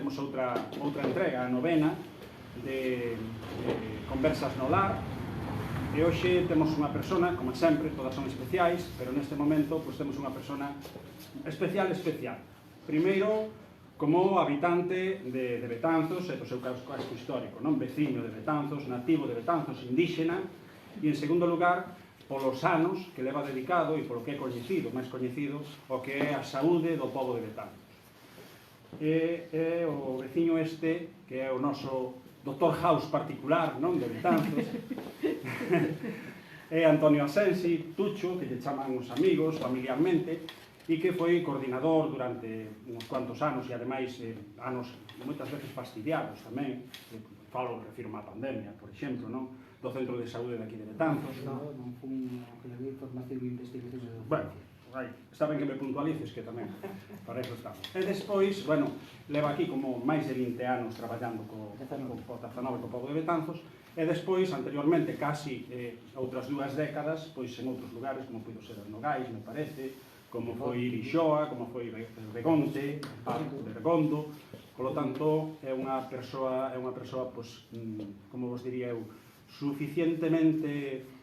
temos outra entrega, a novena, de Conversas no Lar, e hoxe temos unha persona, como sempre, todas son especiais, pero neste momento temos unha persona especial. Primeiro, como habitante de Betanzos e do seu casco histórico, non? Veciño de Betanzos, nativo de Betanzos, indígena, e en segundo lugar, polos anos que leva dedicado e polo que é coñecido, máis coñecido, o que é a saúde do pobo de Betanzos. É o veciño este, que é o noso Dr. House particular, non? De Betanzos. É Antonio Asensi, Tucho, que lle chaman os amigos, familiarmente, e que foi coordinador durante uns cuantos anos, e ademais anos moitas veces fastidiados tamén, refiro a pandemia, por exemplo, non? Do Centro de Saúde de aquí de Betanzos. Non foi que levei formación e investigación de docencia. Bueno, está ben que me puntualices, que tamén para eso estamos. E despois, bueno, leva aquí como máis de 20 anos traballando co Tazanova e co pobo de Betanzos, e despois, anteriormente, casi outras 2 décadas, pois en outros lugares, como puido ser Nogais, me parece, como foi Irixoa, como foi Begonte, Bergondo. Polo tanto, é unha persoa, pois, como vos diría eu, suficientemente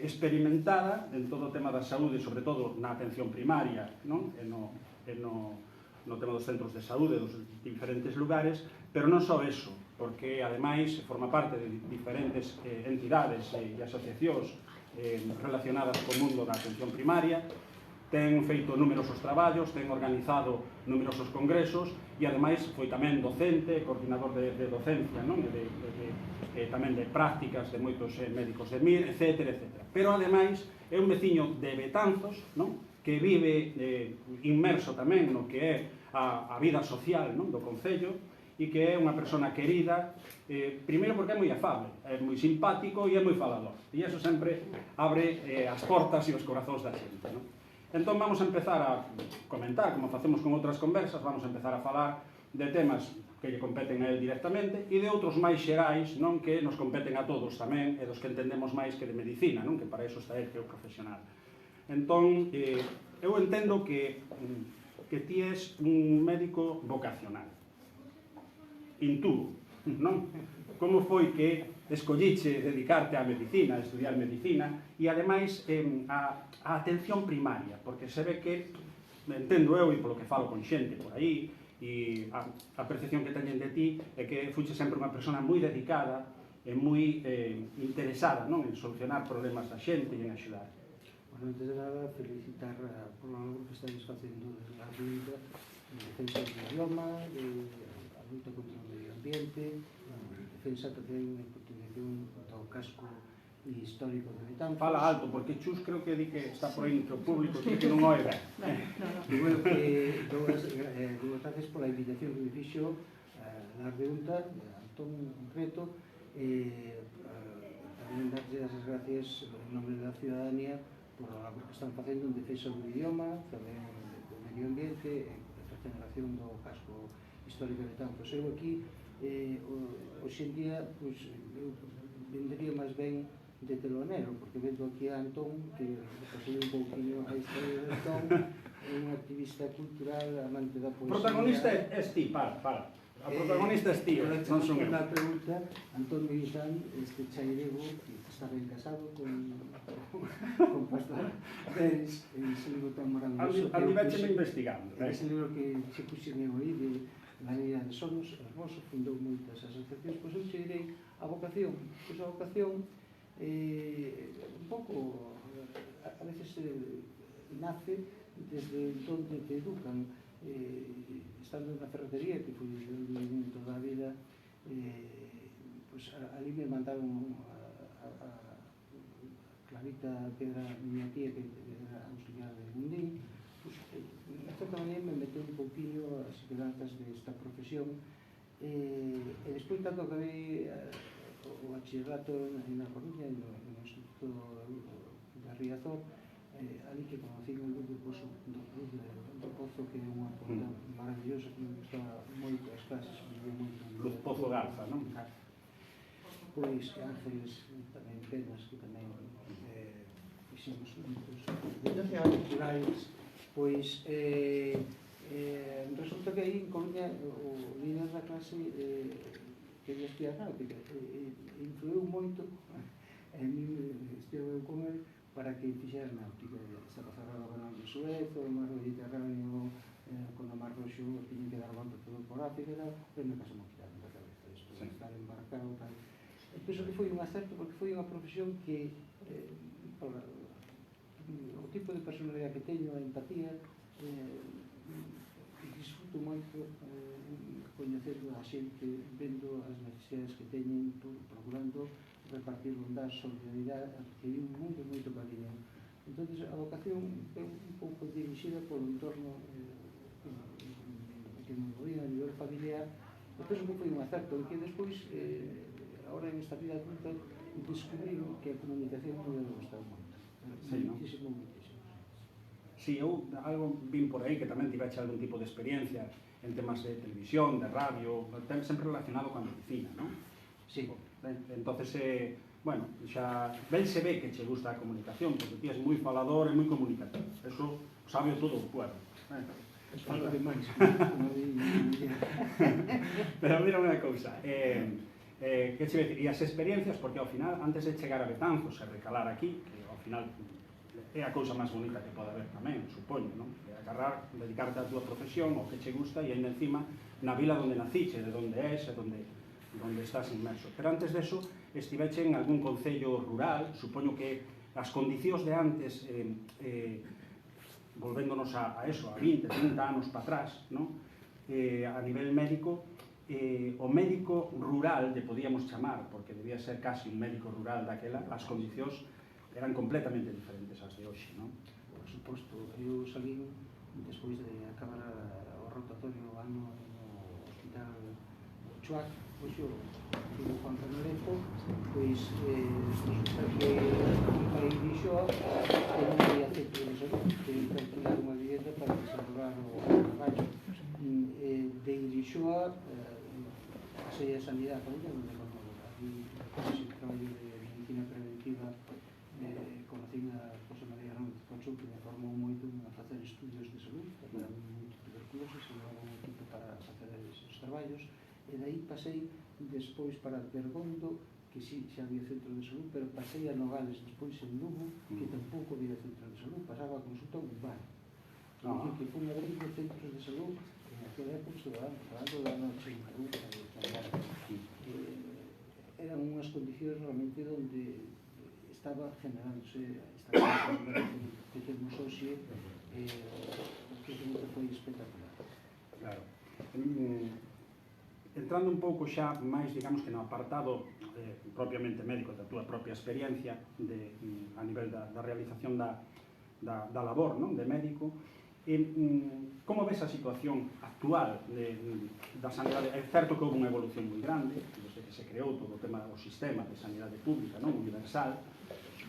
experimentada en todo o tema da saúde, sobre todo na atención primaria, non? E no tema dos centros de saúde dos diferentes lugares, pero non só eso, porque ademais forma parte de diferentes entidades e asociacións relacionadas co mundo da atención primaria, ten feito numerosos traballos, ten organizado numerosos congresos e ademais foi tamén docente, coordinador de docencia, non? Tamén de prácticas de moitos médicos de MIR, etc. Pero ademais é un veciño de Betanzos, non? Que vive inmerso tamén no que é a vida social, non? Do concello, e que é unha persona querida, primeiro porque é moi afable, é moi simpático e é moi falador, e iso sempre abre as portas e os corazóns da xente, non? Entón vamos a empezar a comentar, como facemos con outras conversas, vamos a empezar a falar de temas que lle competen a él directamente e de outros máis xerais, non, que nos competen a todos tamén e dos que entendemos máis que de medicina, non, que para iso está él, que é o profesional. Entón, eu entendo que ti és un médico vocacional. Intuo, non? Como foi que escolliche dedicarte á medicina, a estudiar medicina, e ademais a atención primaria, porque se ve que, entendo eu, e polo que falo con xente por aí, e a percepción que teñen de ti é que fuche sempre unha persona moi dedicada e moi interesada, non, en solucionar problemas da xente e en axudar. Bueno, antes de nada, felicitar por o labor que estáis facendo desde a vida en defensa do idioma, a luta contra o medio ambiente, defensa tamén e protección do casco histórico de Betanzos. Fala alto, porque Chus creo que di que está por aí entre o público que non oe ben. Digo que dúas gracias pola invitación que me fixo dar de unta, Antón en concreto, tamén darlle as gracias en nome da ciudadanía por a labor que están facendo en defensa do idioma, tamén do medio ambiente e a generación do casco histórico de Betanzos. Eu aquí, hoxe en día, eu vendería máis ben de telonero, porque vendo aquí a Antón, que pasei un pouquinho a historia de Antón, é un activista cultural, amante da poesía. O protagonista é ti, para. O protagonista é ti, non son eu. Unha pregunta, Antón Miguel, este chairego, que está ben casado con Pastor Pérez, ese libro tan maravilloso. Andivecheme investigando. Ese libro que se puxen eu aí, de Galería de Sonos, hermoso, fundou moitas asociacións, pois eu che direi a vocación. Pois a vocación, un pouco, a veces nace desde onde te educan, estando na ferretería, que foi un toda a vida, pois ali me mandaron a Clarita, que era miña tía, que era auxiliar de Mundín, pois na certa maneira me meteu un pouquinho as esperanzas desta profesión, e despois cando acabei o bachillerato na Coruña, no Instituto de Riazor, ali que conocí o grupo do Pozo, que é unha porta maravillosa, que me gustaba moito as clases, Luz Pozo Garza, non? Pois Ángeles tamén Penas, que tamén fixemos muitos culturais, pois resulta que aí en Coruña o líder nesa clase quería estudiar náutica, influiu moito, e mi estive con el para que fixera náutica. Estaba cerrado o canal de Suez, o mar Mediterráneo, con o mar Roxo, tiñen que dar volta todo por África, e me casamos quitando da cabeza isto, estar embarcado, tal. E penso que foi un acerto, porque foi unha profesión que, o tipo de personalidade que teño, a empatía, disfruto moito coñecendo a xente, vendo as necesidades que teñen, procurando repartir bondade, solidaridade, adquirir un moito cariño. Entón, a vocación é un pouco dirixida polo entorno que me movía a nivel familiar, e penso que foi un acerto, e que despois, agora en esta vida adulta, descubrí que a comunicación me debe gustar moito. Muchísimo. Si, eu algo vin por aí que tamén tiveche algún tipo de experiencia en temas de televisión, de radio, sempre relacionado con a medicina, non? Sí. Entonces, bueno, xa ben se ve que che gusta a comunicación, porque ti és moi falador e moi comunicativo. Eso sabe todo o pueblo. Falo demais. Pero mira unha cousa, que che decir, e as experiencias, porque ao final, antes de chegar a Betanzos e recalar aquí, que ao final é a cousa máis bonita que pode haber tamén, supoño, non? Agarrar, dedicarte á túa profesión, ao que che gusta, e ainda encima na vila onde naciche, de onde és, e onde estás inmerso. Pero antes deso, estiveche en algún concello rural, supoño que as condicións de antes, volvéndonos a eso, a 20, 30 anos para atrás, non? A nivel médico, o médico rural, lle podíamos chamar, porque debía ser casi un médico rural daquela, as condicións eran completamente diferentes ás de hoxe, non? Por suposto, eu salí despois de acabar o rotatorio ano no hospital Chuac, hoxe o antigo Juan Fernández, pois resulta que un país dixo que non había centro de salud, que calcular unha vivienda para desenrolar o traballo. De Irixoa, a sede de sanidade, onde ali ese traballo de medicina preventiva, conocín a José María Ramírez Conchón, que me formou moito a facer estudios de salud, para moito tuberculosis, e levaba un equipo para facer esos traballos, e dai pasei despois para Bergondo, que sí, xa había centro de salud, pero pasei a Nogales despois en Lugo, que tampouco había centro de salud, pasaba a consulta a un bar. Que fun abrindo centros de salud, en aquela época falando da noche en Perú, eran unhas condicións realmente onde estaba generándose esta cosa que temos hoxe, que foi espectacular. Claro. Entrando un pouco xa máis, digamos que no apartado propiamente médico da túa propia experiencia a nivel da realización da labor, non, de médico, como ves a situación actual da sanidade? É certo que houve unha evolución moi grande desde que se creou todo o tema do sistema de sanidade pública, non, universal,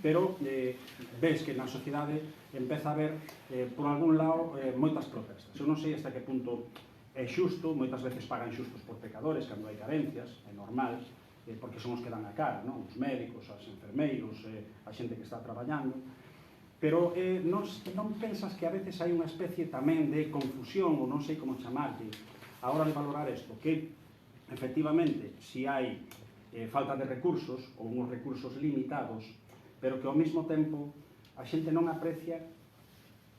pero ves que na sociedade empeza a haber por algún lado moitas protestas. Eu non sei hasta que punto é xusto, moitas veces pagan xustos por pecadores cando hai carencias, é normal, porque son os que dan a cara, non? Os médicos, os enfermeiros, a xente que está traballando, pero non pensas que a veces hai unha especie tamén de confusión, ou non sei como chamarlle, a hora de valorar isto, que efectivamente, si hai falta de recursos, ou uns recursos limitados, pero que ao mesmo tempo a xente non aprecia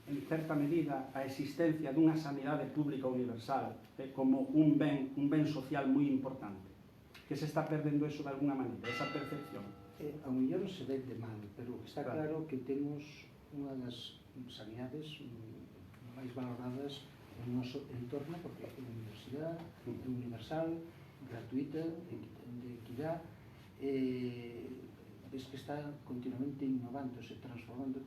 en certa medida a existencia dunha sanidade pública universal como un ben social moi importante, que se está perdendo eso de alguna maneira, esa percepción. A mellor se vende mal, pero está claro que temos unha das sanidades máis valoradas no noso entorno, porque é unha universidade universal, gratuita, de equidade, ves que está continuamente innovándose, transformando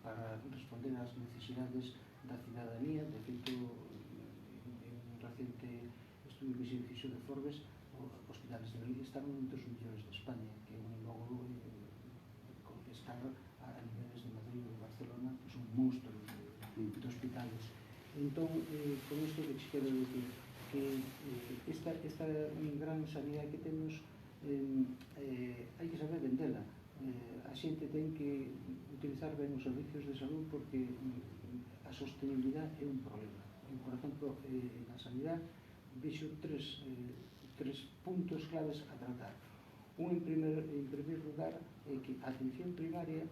para responder ás necesidades da cidadanía. De feito, en un reciente estudio que se fixo de Forbes, os hospitales de Madrid están entre os millóns de España, que un logo estar a niveles de Madrid ou de Barcelona, que son monstruos de hospitales. Entón, con isto que te quero dicir, que esta gran sanidade que temos hai que saber vendela. A xente ten que utilizar ben os servicios de salud, porque a sostenibilidade é un problema. Por exemplo, na sanidade vexo tres puntos claves a tratar. En primer lugar, é que a atención primaria,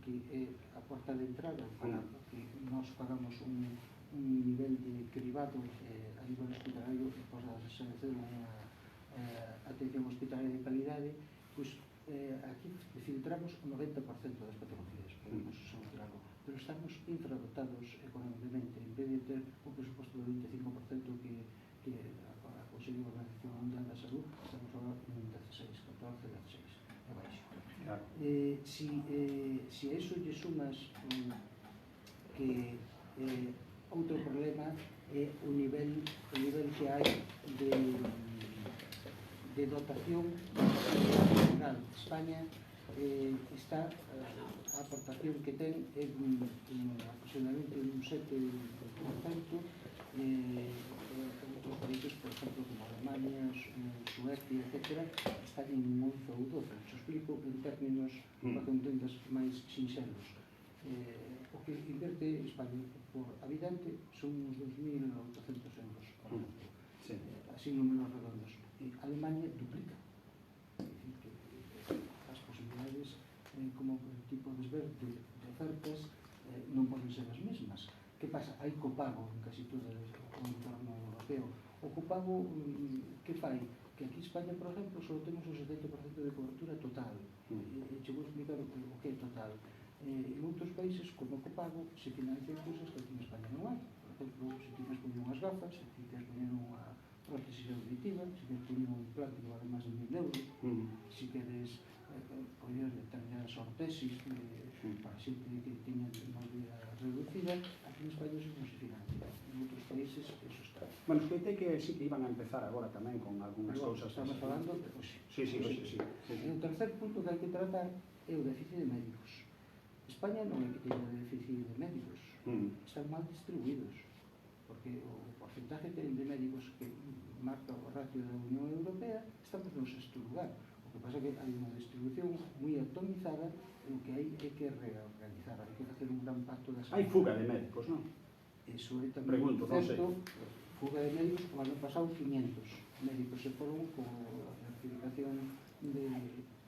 que é a porta de entrada para que nós pagamos un nivel de cribado a nivel hospitalario e posa exercer unha atención hospitalaria de calidade, pois aquí filtramos o 90% das patologías, podemos solucionarlo, pero estamos infradotados económicamente. En vez de ter un presuposto do 25% que a Consello de Organización Mundial da Salud, estamos agora en 16, 14, 16, é baixo. Claro. Si a iso lle sumas que outro problema é o nivel que hai de dotación nacional. España está, a aportación que ten é aproximadamente un 7%, outros países, por exemplo, como Alemania, Suecia, etc., están en un 11 ou 12. Se explico en términos para que entendas máis sinxelos. O que inverte España por habitante son uns 2.800 euros por ano. Así números redondos. Alemania duplica. É dicir, que as posibilidades, como tipo de ofertas, non poden ser as mesmas. Que pasa? Hai copago en casi todo o entorno europeo. O copago, que fai? Que aquí en España, por exemplo, só temos o 70% de cobertura total. Che vou explicar o que é total. En outros países, como o copago, se financian cousas que aquí en España non hai. Por exemplo, se tienes poñer unhas gafas, se tienes poñer unha prótesis auditiva, se queres poñer un implante que vale máis de 1.000 euros, se queres poñer determinadas ortesis para xente que teña movilidade reducida, aquí en España non se financia. En outros países eso está. Bueno, escoitei que sí que iban a empezar agora tamén con algunhas cousas. Estamos falando de hoxe. Sí. E o tercer punto que hai que tratar é o déficit de médicos. España non é que teña déficit de médicos, están mal distribuídos, porque o porcentaje que ten de médicos que marca o ratio da Unión Europea estamos no sexto lugar. O que pasa é que hai unha distribución moi atomizada e o que hai é que reorganizar, hai que facer un gran pacto da saúde. Hai fuga de médicos, non? Eso é tamén certo. Fuga de médicos, o ano pasado 500 médicos se foron con a certificación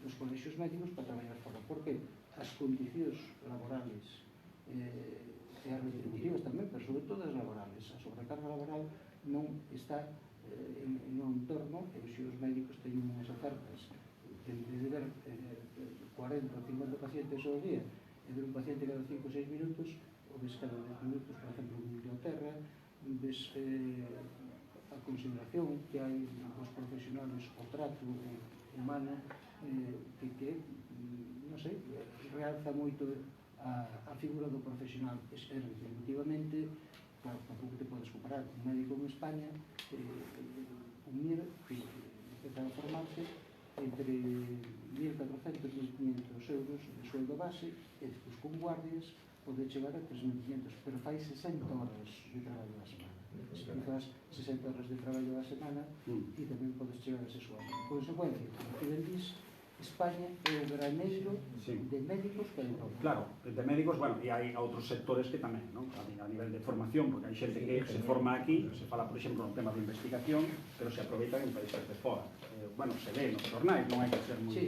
dos colexios médicos para traballar fora. Por que? As condicións laborales e as retributivas tamén, pero sobre todo as laborales. A sobrecarga laboral non está en un entorno, e se os médicos teñen unhas ofertas de ver 40 ou 50 pacientes ao día e ver un paciente cada 5 ou 6 minutos, ou ves cada 10 minutos, por exemplo, en Inglaterra, ves a consideración que hai os profesionales, o trato humano, que non sei, realza moito a figura do profesional. Definitivamente, claro, tampouco te podes comparar un médico en España, un MIR, que empeza a formarse entre 1.400 e 1.500 euros de sueldo base, e despois con guardias pode chegar a 3.500, pero fai 60 horas de traballo a semana. Se tú faz 60 horas de traballo a semana, e tamén podes chegar a ese sueldo. En consecuencia, como que ben dis, España é o graneiro de médicos que hai en Europa. Claro, de médicos, bueno, e hai outros sectores que tamén, non? A nivel de formación, porque hai xente que se forma aquí, se fala, por exemplo, no tema de investigación, pero se aproveita en países de fora. Bueno, se ve nos jornais, non hai que ser moi...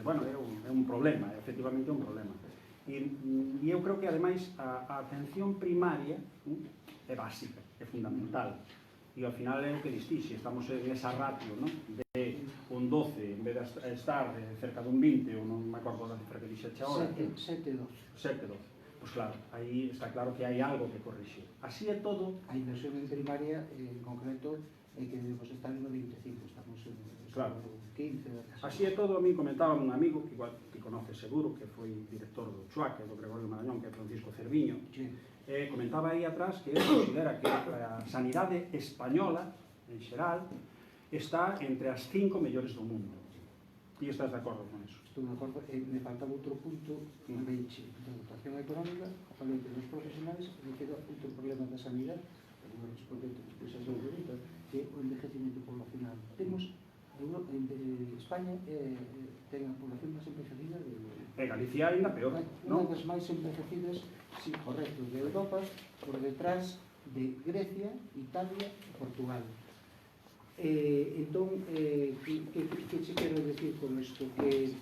Bueno, é un problema, efectivamente é un problema. E eu creo que, ademais, a atención primaria é básica, é fundamental. E ao final é o que distixe, estamos en esa ratio, non? De un 12, en vez de estar cerca dun 20, ou non me acordo da cifra que dixeche agora. 7-12. 7-12. Pois claro, aí está claro que hai algo que corrixir. Así é todo... A inversión en primaria, en concreto, é que debemos estar no 25, estamos en 15. Así é todo, a mí comentaba un amigo, que igual que conoce seguro, que foi director do CHUAC, do Gregorio Marañón, que é Francisco Cerviño, comentaba aí atrás que ele considera que a sanidade española, en xeral, está entre as 5 mellores do mundo. E estás de acordo con eso? Estou de acordo, me faltaba outro punto, de dotación económica, falei dos profesionales, me queda outro problema da sanidade, que vou responder despois a súa pregunta, que é o envejecimento poblacional. Temos, España ten a población máis envejecida E Galicia ainda peor, non? Unha das máis envejecidas, sí, correcto, de Europa, por detrás de Grecia, Italia e Portugal. Entón, que se quero decir con isto? Que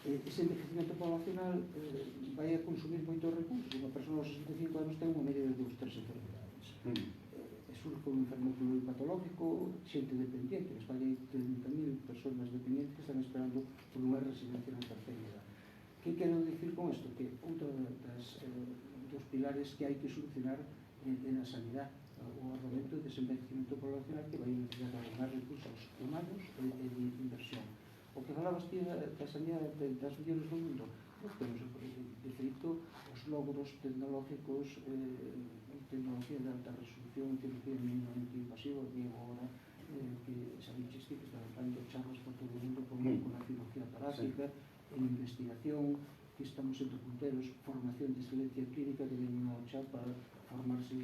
ese envejecimento poblacional vai a consumir moitos recursos. Unha persona aos 65 anos ten unha media de 2-3 enfermedades. Surge un enfermo pluripatológico, xente dependiente. En España hai 30.000 personas dependientes que están esperando por unha residencia na terceira edad. Que quero dicir con isto? Que outro dos pilares que hai que solucionar en a sanidade, o argumento de desenvejecimento poblacional que vai necesitar máis recursos humanos e de inversión. O que falabas ti da sanidade das millóns do mundo, temos de feito os logros tecnológicos, tecnología de alta resolución, cirugía mínimamente invasiva, que agora que sabiches que están dando charlas por todo o mundo con a cirugía torácica, en investigación, que estamos sendo punteros, formación de excelencia clínica que ven unha chá para formarse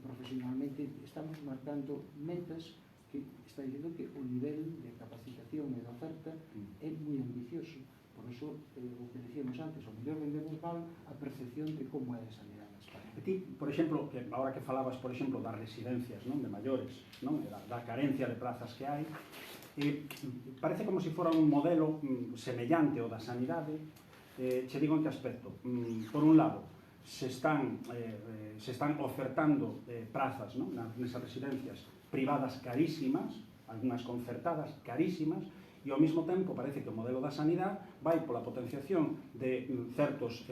profesionalmente. Estamos marcando metas que está dicindo que o nivel de capacitación e de oferta é moi ambicioso. Por iso, o que decíamos antes, o mellor vendemos mal a percepción de como é a sanidade en España. E ti, por exemplo, que agora que falabas, por exemplo, das residencias, non, de maiores, non, da carencia de plazas que hai, parece como se fora un modelo semellante ao da sanidade. Che digo en que aspecto. Por un lado, se están ofertando prazas, non, nesas residencias privadas carísimas, algunhas concertadas carísimas, e ao mesmo tempo parece que o modelo da sanidade vai pola potenciación de certos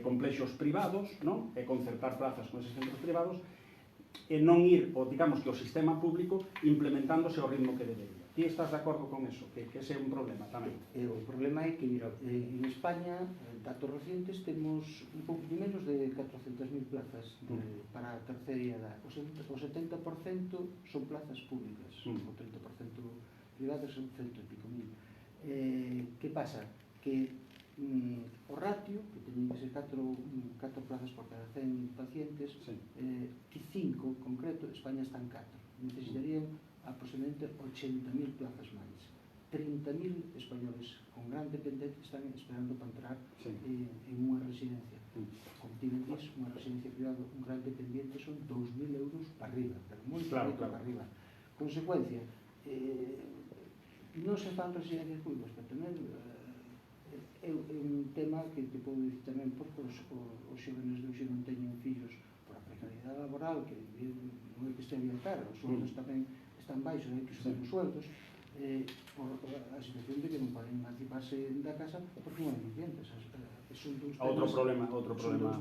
complexos privados, non? E concertar plazas con eses centros privados e non ir, digamos que o sistema público implementándose ao ritmo que debería. Ti estás de acordo con eso? Que ese é un problema tamén? O problema é que, mira, en España, datos recientes, temos un pouco menos de 400.000 plazas para a terceira edad. O 70% son plazas públicas, o 30% privadas son 100 e pico mil. Que pasa? Que o ratio, que teñen que ser 4 plazas por cada 100 pacientes, que 5 en concreto, España está en 4. Necesitarían aproximadamente 80.000 plazas máis. 30.000 españoles con gran dependencia están esperando para entrar en unha residencia. Como ti ben dis, unha residencia privada, un gran dependiente son 2.000 euros para arriba, pero moito para arriba. Consecuencia, non se fan residencias públicas, pero tamén é un tema que te podo dicir tamén porque os xóvenes de hoxe non teñen fillos por a precariedade laboral, que non é que este bien cara, os sueldos tamén están baixos, hai que subir os sueldos, por a situación de que non poden emanciparse da casa porque non hai viviendas. Son dous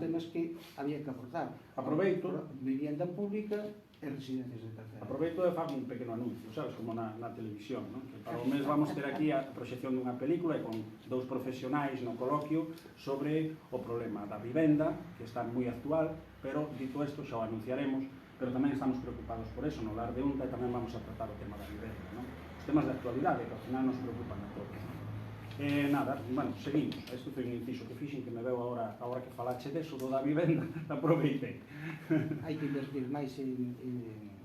temas que había que abordar. Aproveito. Vivienda pública e residencias de terceira. Aproveito e fago un pequeno anuncio, sabes, como na televisión, non? Que para o mes vamos ter aquí a proxección dunha película e con dous profesionais no coloquio sobre o problema da vivenda, que está moi actual, pero dito isto xa o anunciaremos, pero tamén estamos preocupados por eso, no Lar de Unta, e tamén vamos a tratar o tema da vivenda, non? Os temas de actualidade, que ao final nos preocupan a todos. Nada, bueno, seguimos. Isto foi un inciso que fixen que me veo agora que falache deso, do da vivenda, aproveitei. Hai que invertir máis en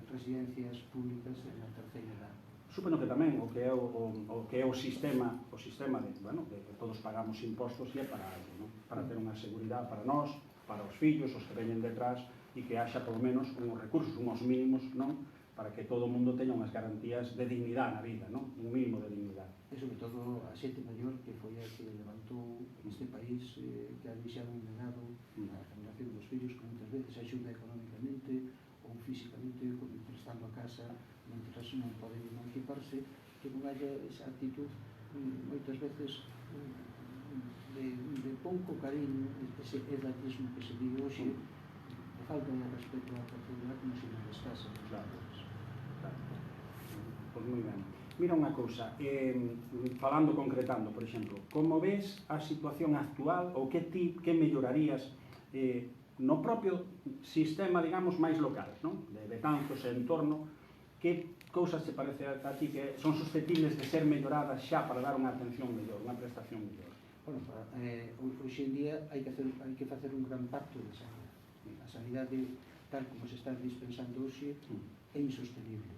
residencias públicas na terceira edad. Supoño que tamén o que é o sistema de, bueno, que todos pagamos impostos e é para algo, non? Para ter unha seguridade para nós, para os fillos, os que veñen detrás, e que haxa polo menos uns recursos, uns mínimos, non? Para que todo o mundo teña unhas garantías de dignidade na vida, non? Un mínimo de dignidade. E sobre todo a xente maior que foi a que levantou este país, que ha deixado un legado a generación dos fillos que moitas veces axuda económicamente ou físicamente, prestando a casa, mentras non poden emanciparse, que non haya esa actitud moitas veces de pouco cariño, ese edatismo que se vive hoxe, de falta de respeto á terceira como se non descasa. Pois moi ben. Mira unha cousa, falando, concretando, por exemplo, como ves a situación actual ou que mellorarías no propio sistema, digamos, máis local, non? De Betanzos e entorno, que cousas te parece a ti que son susceptibles de ser melloradas xa para dar unha atención mellor, unha prestación mellor? Bueno, hoxe en día hai que facer un gran pacto de sanidade. A sanidade, tal como se está dispensando hoxe, é insostenible.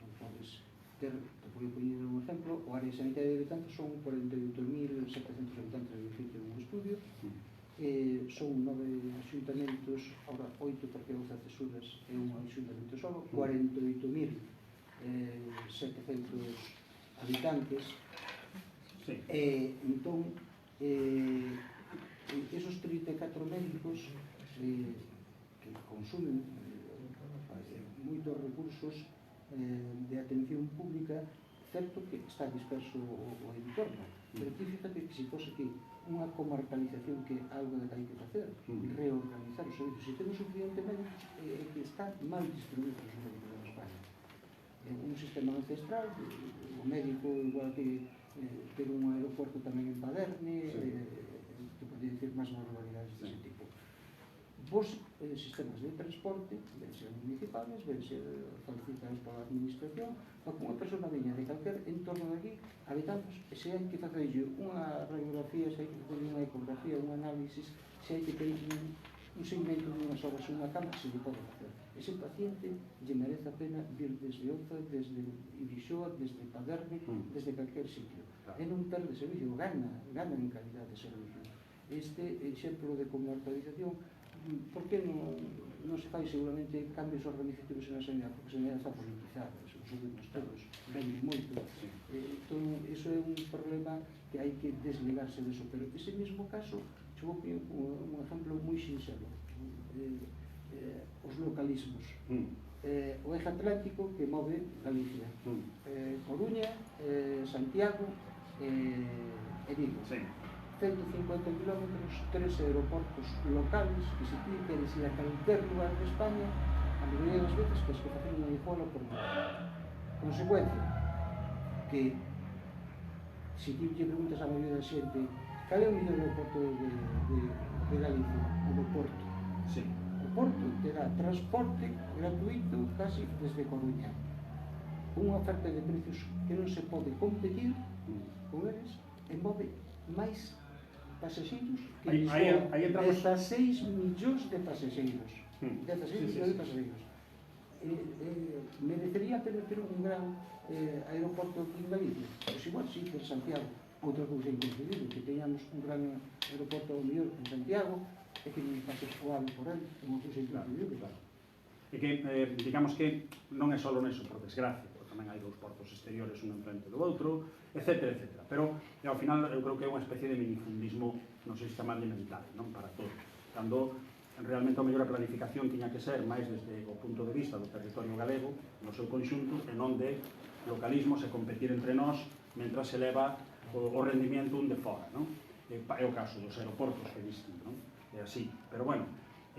Non podes ter, te vou poñer un exemplo, o área sanitaria de Betanzos son 48.700 habitantes, de un estudio, son 9 axuntamentos, ahora 8 porque houve cesuras e un axuntamento solo, 48.700 habitantes. Sí. Entón, esos 34 médicos que consumen moitos recursos de atención pública, certo que está disperso o entorno, pero ti fíjate que se pose aquí unha comarcalización, que é algo que hai que facer, reorganizar os servicios. Se temos un cliente médico que está mal distribuído os médicos en España, un sistema ancestral, o médico igual que ter un aeroporto tamén en Paderne, que podía dicir máis barbaridades dese tipo. Vos sistemas de transporte, ven ser municipales, ven ser facilitados pola administración, para que unha persona veña de calquer entorno de aquí, habitantes, e se hai que facerlle unha radiografía, se hai que facerlle unha ecografía, un análisis, se hai que ter un seguimento de unhas horas en unha cama, se lle pode facer. Ese paciente lle merece a pena vir desde Oza, desde Ibixoa, desde Paderne, desde calquer sitio. E non perde servicio, gana en calidad de servicio. Este exemplo de comarcalización, por que non se fai seguramente cambios organizativos en a sanidade? Porque a sanidade está politizada, eso subimos todos, vende moito. Entón, iso é un problema que hai que desligarse deso, pero ese mesmo caso, se vou poñer un exemplo moi sinxelo, os localismos. O eje atlántico que move Galicia, Coruña, Santiago e Vigo. 150 km, 3 aeroportos locales que se ti queres ir a calquer lugar de España, a maioría das veces tens que facer unha iguala por lugar. Consecuencia, que se ti lle preguntas a maioría da xente cal é o mellor aeroporto de Galicia, o do Porto. O Porto terá transporte gratuito casi desde Coruña, unha oferta de precios que non se pode competir con eles, e move máis pasaxeiros que Lisboa, 16 millóns de pasaxeiros. 16 millóns de pasaxeiros. Merecería a pena ter un gran aeroporto aquí en Galicia? Pois igual, sí, ter Santiago. Outra cousa inconcebible, que teñamos un gran aeroporto ao mellor en Santiago e que non pase suave por aí, unha cousa inconcebible. E que, digamos que non é só neso, por desgracia, porque tamén hai dous portos exteriores un enfrente do outro, etcétera, etcétera. Pero, ao final, eu creo que é unha especie de minifundismo no sistema alimentar, non para todos. Cando realmente a mellor a planificación tiña que ser máis desde o punto de vista do territorio galego, no seu conxunto, e non de localismos e competir entre nós mentras se leva o rendimiento un de fora, non? É o caso dos aeroportos que disten, non? É así. Pero, bueno,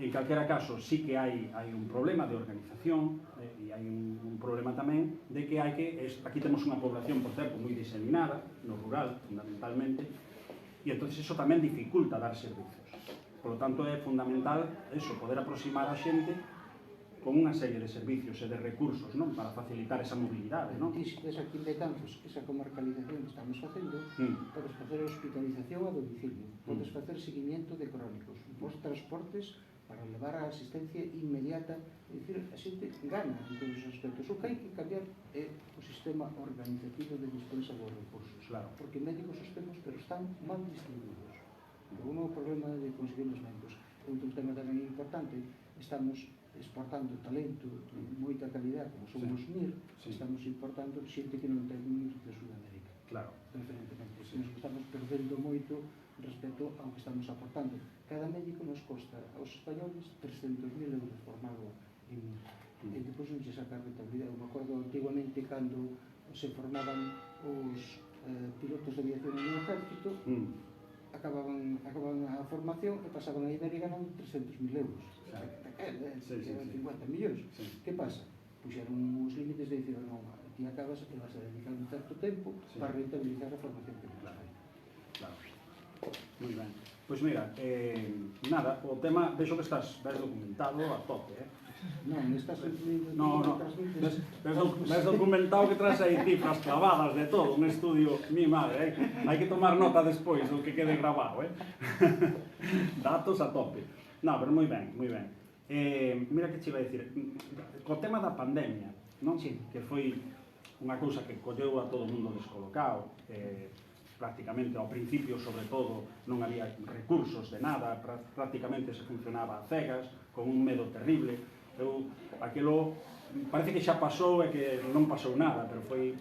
en calquera caso, sí que hai un problema de organización e hai un problema tamén de que aquí temos unha población, por certo, moi diseminada, no rural, fundamentalmente, e entón iso tamén dificulta dar servicios. Por lo tanto, é fundamental eso, poder aproximar a xente con unha serie de servicios e de recursos, non? Para facilitar esa mobilidade, non? Ti, se tes aquí en Betanzos, esa comarcalización que estamos facendo, podes facer hospitalización a domicilio, podes facer seguimiento de crónicos, vos transportes para levar a asistencia inmediata, é dicir, a xente gana en todos os aspectos. O que hai que cambiar é o sistema organizativo de dispensa dos recursos, claro. Porque médicos os temos, pero están mal distribuídos. O novo problema de conseguir os médicos. Outro tema tamén importante, estamos exportando talento de moita calidad, como son os NIR, estamos importando xente que non ten NIR de Sudamérica. Claro. Preferentemente. Nos estamos perdendo moito respecto ao que estamos aportando. Cada médico nos costa aos españoles 300.000 euros formado en NIR. E depois non se saca rentabilidade. Me acordo antiguamente cando se formaban os pilotos de aviación en o ejército, acababan a formación e pasaban a Iberia ganando 300.000 euros. 50 millóns. Que pasa? Puxeron uns límites de dicir, non, ti acabas e vas a dedicar un certo tempo para rentabilizar a formación que nos fai. Claro. Moi ben. Pois mira, nada, o tema, vexo que estás documentado a tope, Non, estás... No, ves documentado que traes aí cifras clavadas de todo, un estudio, mi madre, hai que tomar nota despois do que quede grabado, datos a tope. No, pero moi ben, moi ben. Mira que che iba a dicir, co tema da pandemia, non? Sí. Que foi unha cousa que colleu a todo o mundo descolocado, prácticamente ao principio, sobre todo, non había recursos de nada, prácticamente se funcionaba a cegas, con un medo terrible. Aquilo parece que xa pasou e que non pasou nada, pero foi,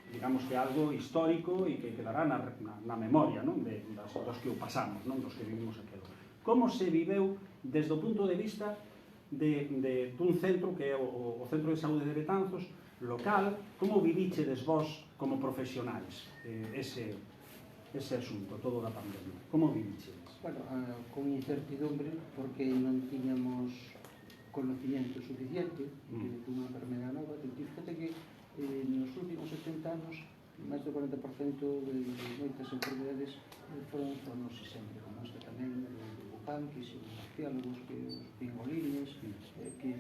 digamos que algo histórico e que quedará na memoria, non? Dos que o pasamos, non? Dos que vivimos aquilo. Como se viveu desde o punto de vista dun centro que é o Centro de Saúde de Betanzos, local, como vivíchedes vos como profesionais ese asunto, todo da pandemia? Como vivíchedes? Bueno, con incertidumbre, porque non tiñamos conocimiento suficiente dunha enfermedade nova. Fíjate que nos últimos 80 anos, máis do 40% de moitas enfermedades foron zoonosis sempre, como esta tamén de Wuhan, que se bacteriólogos, que os pingolines, que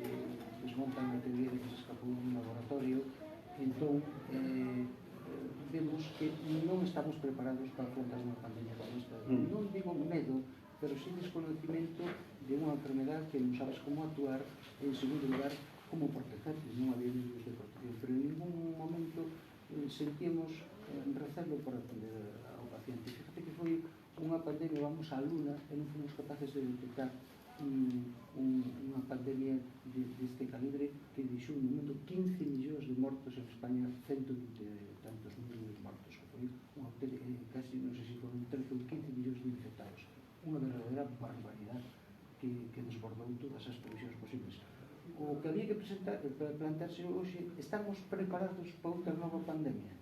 desmontan a teoría de que se escapou un laboratorio. Entón, vemos que non estamos preparados para afrontar unha pandemia como esta. Non digo medo, pero sí desconocimiento de unha enfermedade que non sabes como actuar, en segundo lugar, como proteger. Non había medios de protección, pero en ningún momento sentíamos recelo por atender ao paciente. Fíjate que foi unha pandemia, vamos á luna, e non fomos capaces de detectar unha pandemia deste calibre que deixou no mundo 15 millóns de mortos en España, 120 tantos millóns de mortos, que foi casi, non sei se foron 13 ou 15 millóns de infectados. Unha verdadeira barbaridade que desbordou todas as previsións posibles. O que había que plantearse hoxe, estamos preparados para outra nova pandemia?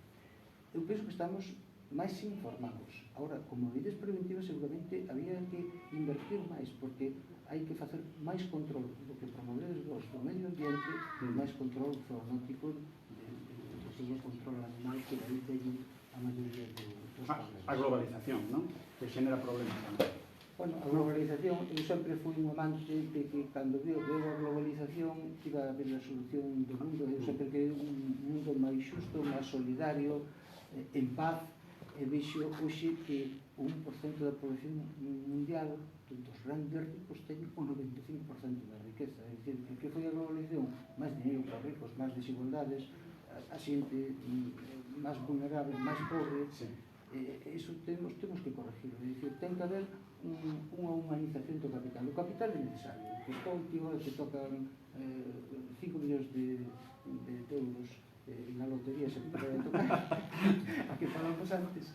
Eu penso que estamos máis informados. Ahora, como medidas preventivas, seguramente había que invertir máis, porque hai que facer máis control do que promovedes vos do medio ambiente, máis control zoonótico, de todo o control animal, que aí teñen a maioría dos problemas. A globalización, non? Que xenera problemas tamén. Bueno, a globalización, eu sempre fui un amante de que cando veo a globalización iba a haber a solución do mundo. Eu sempre quería un mundo máis xusto, máis solidario, en paz, e vexo hoxe que o 1% da población mundial dos grandes ricos ten o 95% da riqueza. É dicir, que foi a globalización? Máis dinheiro para ricos, máis desigualdades, a xente máis vulnerable, máis pobre. Iso temos que corregirlo. É dicir, ten que haber unha humanización do capital. O capital é necesario. Que te tocan 5 millóns de euros na lotería, se pode tocar a que falamos antes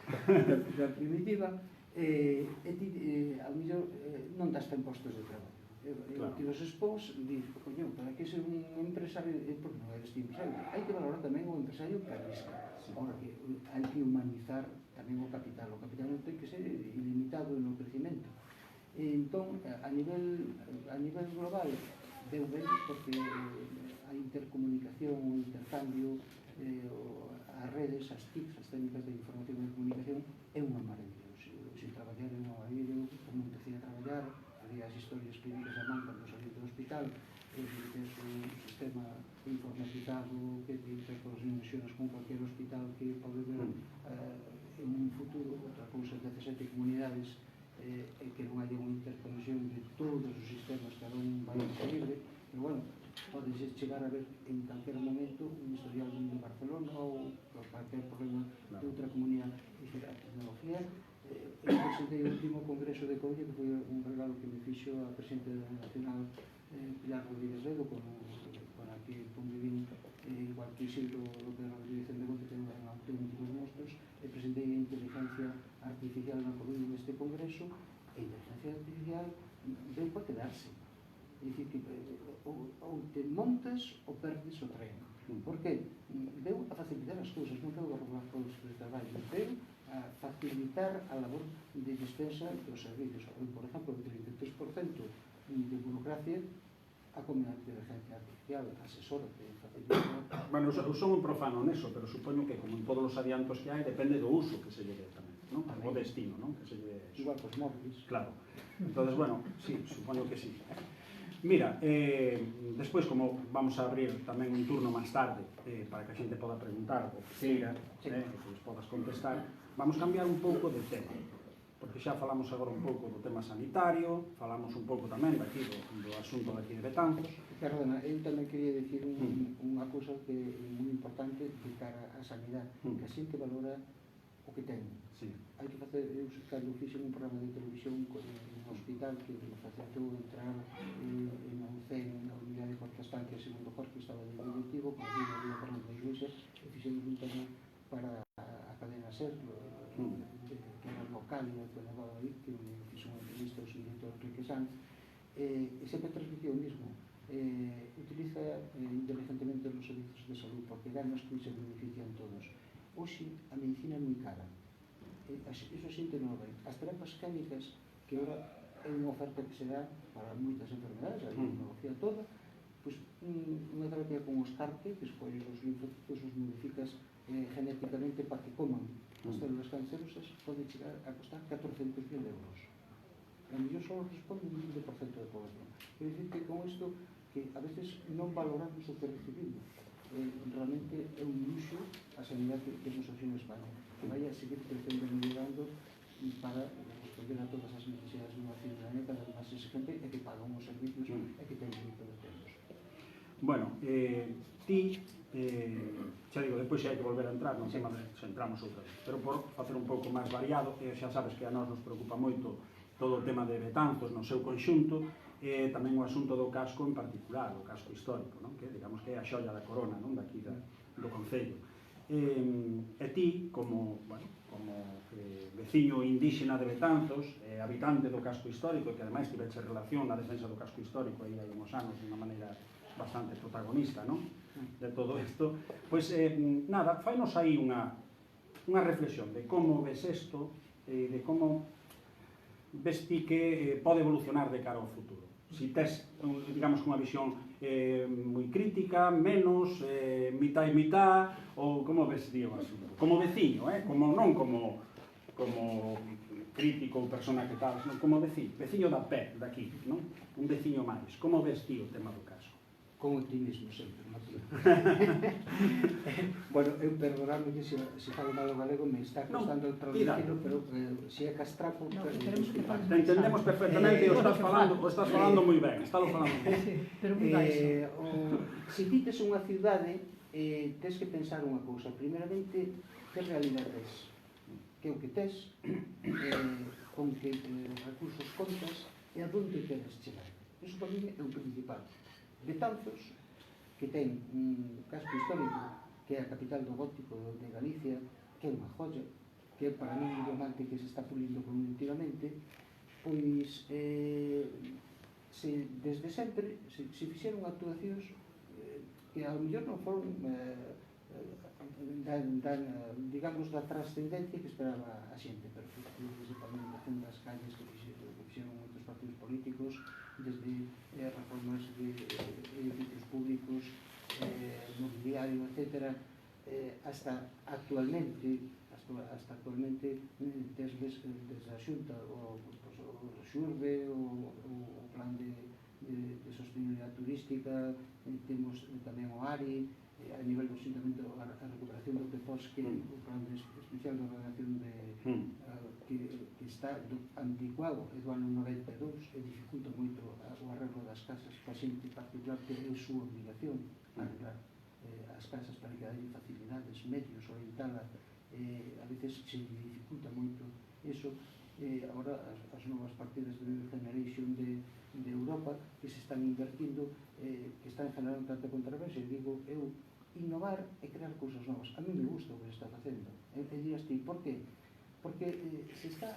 da primitiva, ao mellor non das ten postos de traballo. E os expós dicen, coño, para que ser un empresario, porque non eres empresario, hai que valorar tamén o empresario que arrisca. Ahora, que hai que humanizar tamén o capital. O capital non ten que ser ilimitado no crecimento. Entón, a nivel global, veu ben, porque a intercomunicación, o intercambio, as redes, as TICs, as técnicas de información e comunicación, é unha maravilla. Se traballar é unha maravilla. Eu, como empecé a traballar, había as historias clínicas a man cando salí do hospital, que é un sistema informatizado que te interconexionas con cualquier hospital que pode ver en un futuro outra cousa de 17 comunidades, e que non haya unha interconexión de todos os sistemas, cada un vai a ser libre, pero bueno, podes chegar a ver en calquer momento un historial de Barcelona ou calquer problema de outra comunidade. A tecnología, eu presentei o último congreso de Coruña, que foi un regalo que me fixo a presidenta nacional Pilar Rodríguez Ledo, con a que convivín, igual que Isidro López Rodríguez de Monte, que eran auténticos monstruos, e presentei a inteligencia artificial na Coruña neste congreso. A inteligencia artificial veu para quedarse. É dicir, que ou te montas ou perdes o tren. Porque veu a facilitar as cousas, non veu a roubar postos de traballo, veu a facilitar a labor de dispensa dos servicios. Por exemplo, o 33% de burocracia a comunidade de inteligencia artificial, asesora de facilitar. Bueno, eu son un profano neso, pero supoño que, como en todos os adiantos que hai, depende do uso que se lle dé tamén, non? O destino, non? Que se lle dé. Igual cos móviles. Claro. Entonces, bueno, sí, supoño que sí. Mira, despois, como vamos a abrir tamén un turno máis tarde para que a xente poda preguntar o que queira, que les podas contestar, vamos cambiar un pouco de tema, porque xa falamos agora un pouco do tema sanitario, falamos un pouco tamén daqui do asunto daqui de Betanzos. Perdona, eu tamén quería dicir unha cousa que é moi importante de cara á sanidade, que a xente valora o que ten. Sí. Hai que facer, eu cando fixen un programa de televisión no hospital que me facilitou entrar en un CEN na unidade de Cortastanque, segundo Jorge estaba de directivo, con a Vía Fernando da Iglesia, e fixemos un tema para a cadena SER, que era local e que levaba aí, que me fixo unha entrevista ao director Enrique Sanz, e sempre transmitió o mismo. Utiliza inteligentemente os servizos de salud porque ganas que se benefician todos. Hoxe a medicina é moi cara. Iso a xente non vai. As terapias químicas, que agora é unha oferta que se dá para moitas enfermedades, a tecnología toda, pois unha terapia con os CAR-T, que escolles os linfocitos, os modificas genéticamente para que coman as células cancerosas, pode chegar a costar 400.000 euros. A mellor só responde un 20% da población. Quer dizer que con isto, que a veces non valoramos o que recibimos. Realmente é un luxo a sanidade que temos aquí en España, que vai a seguir crecendo e mellorando para responder a todas as necesidades dunha ciudadanía cada vez máis exigente e que pagan os servicios e que ten moito de tempos. Bueno, ti, xa digo, depois xa hai que volver a entrar, non tema de se entramos outra vez, pero por facer un pouco máis variado, xa sabes que a nós nos preocupa moito todo o tema de Betanzos no seu conxunto, e tamén o asunto do casco en particular, o casco histórico, non? Que digamos que é a xoia da corona, non? Daqui do Concello. E ti, como veciño indíxena de Betanzos, habitante do casco histórico, e que ademais tiveche relación na defensa do casco histórico aí hai uns anos de unha maneira bastante protagonista, non? De todo isto, pois nada, fainos aí unha reflexión de como ves isto e de como ves ti que pode evolucionar de cara ao futuro. Si tes, digamos, unha visión moi crítica, menos, mitad e mitad, ou como ves, digo, así, como veciño, como non como crítico ou persona que tal, senón como veciño da pé, daqui, non? Un veciño máis. Como ves ti o tema do caso? Con optimismo sempre, Martín. Bueno, eu perdonarme que se falo mal o galego me está costando traducirlo, pero se é castrapo... Te entendemos perfectamente e o estás falando moi ben, estás falando moi ben. Pero moi baixo. Se ti tes unha ciudade, tes que pensar unha cousa. Primeramente, que realidade tes? Que o que tes, con que recursos contas e a donde queres chegar. Iso para mí é o principal. Betanzos, que ten un casco histórico que é a capital do gótico de Galicia, que é unha joya, que é para mí un diamante que se está pulindo cognitivamente, pois desde sempre se fixeron actuacións que ao mellor non foron digamos da trascendencia que esperaba a xente, pero desde a pavimentación das calles que fixeron moitos partidos políticos, desde reformas de edificios públicos, mobiliario, etc., hasta actualmente desde a Xunta o Xurbe, o plan de sostenibilidade turística, temos tamén o ARI, a nivel do Xuntamento a recuperación do PEPOS, que é o plan especial de ordenación que está anticuado do ano 92 e dificulta moito o arreglo das casas para xente particular que é a súa obligación arreglar as casas para que haya facilidades, medios, orientada, a veces se dificulta moito iso. Agora as novas partidas de New Generation de Europa que se están invertindo, que están generando tanta controversia, digo eu, innovar e crear cousas novas. A mí me gusta o que se está facendo. E dirías ti, por qué? Porque se está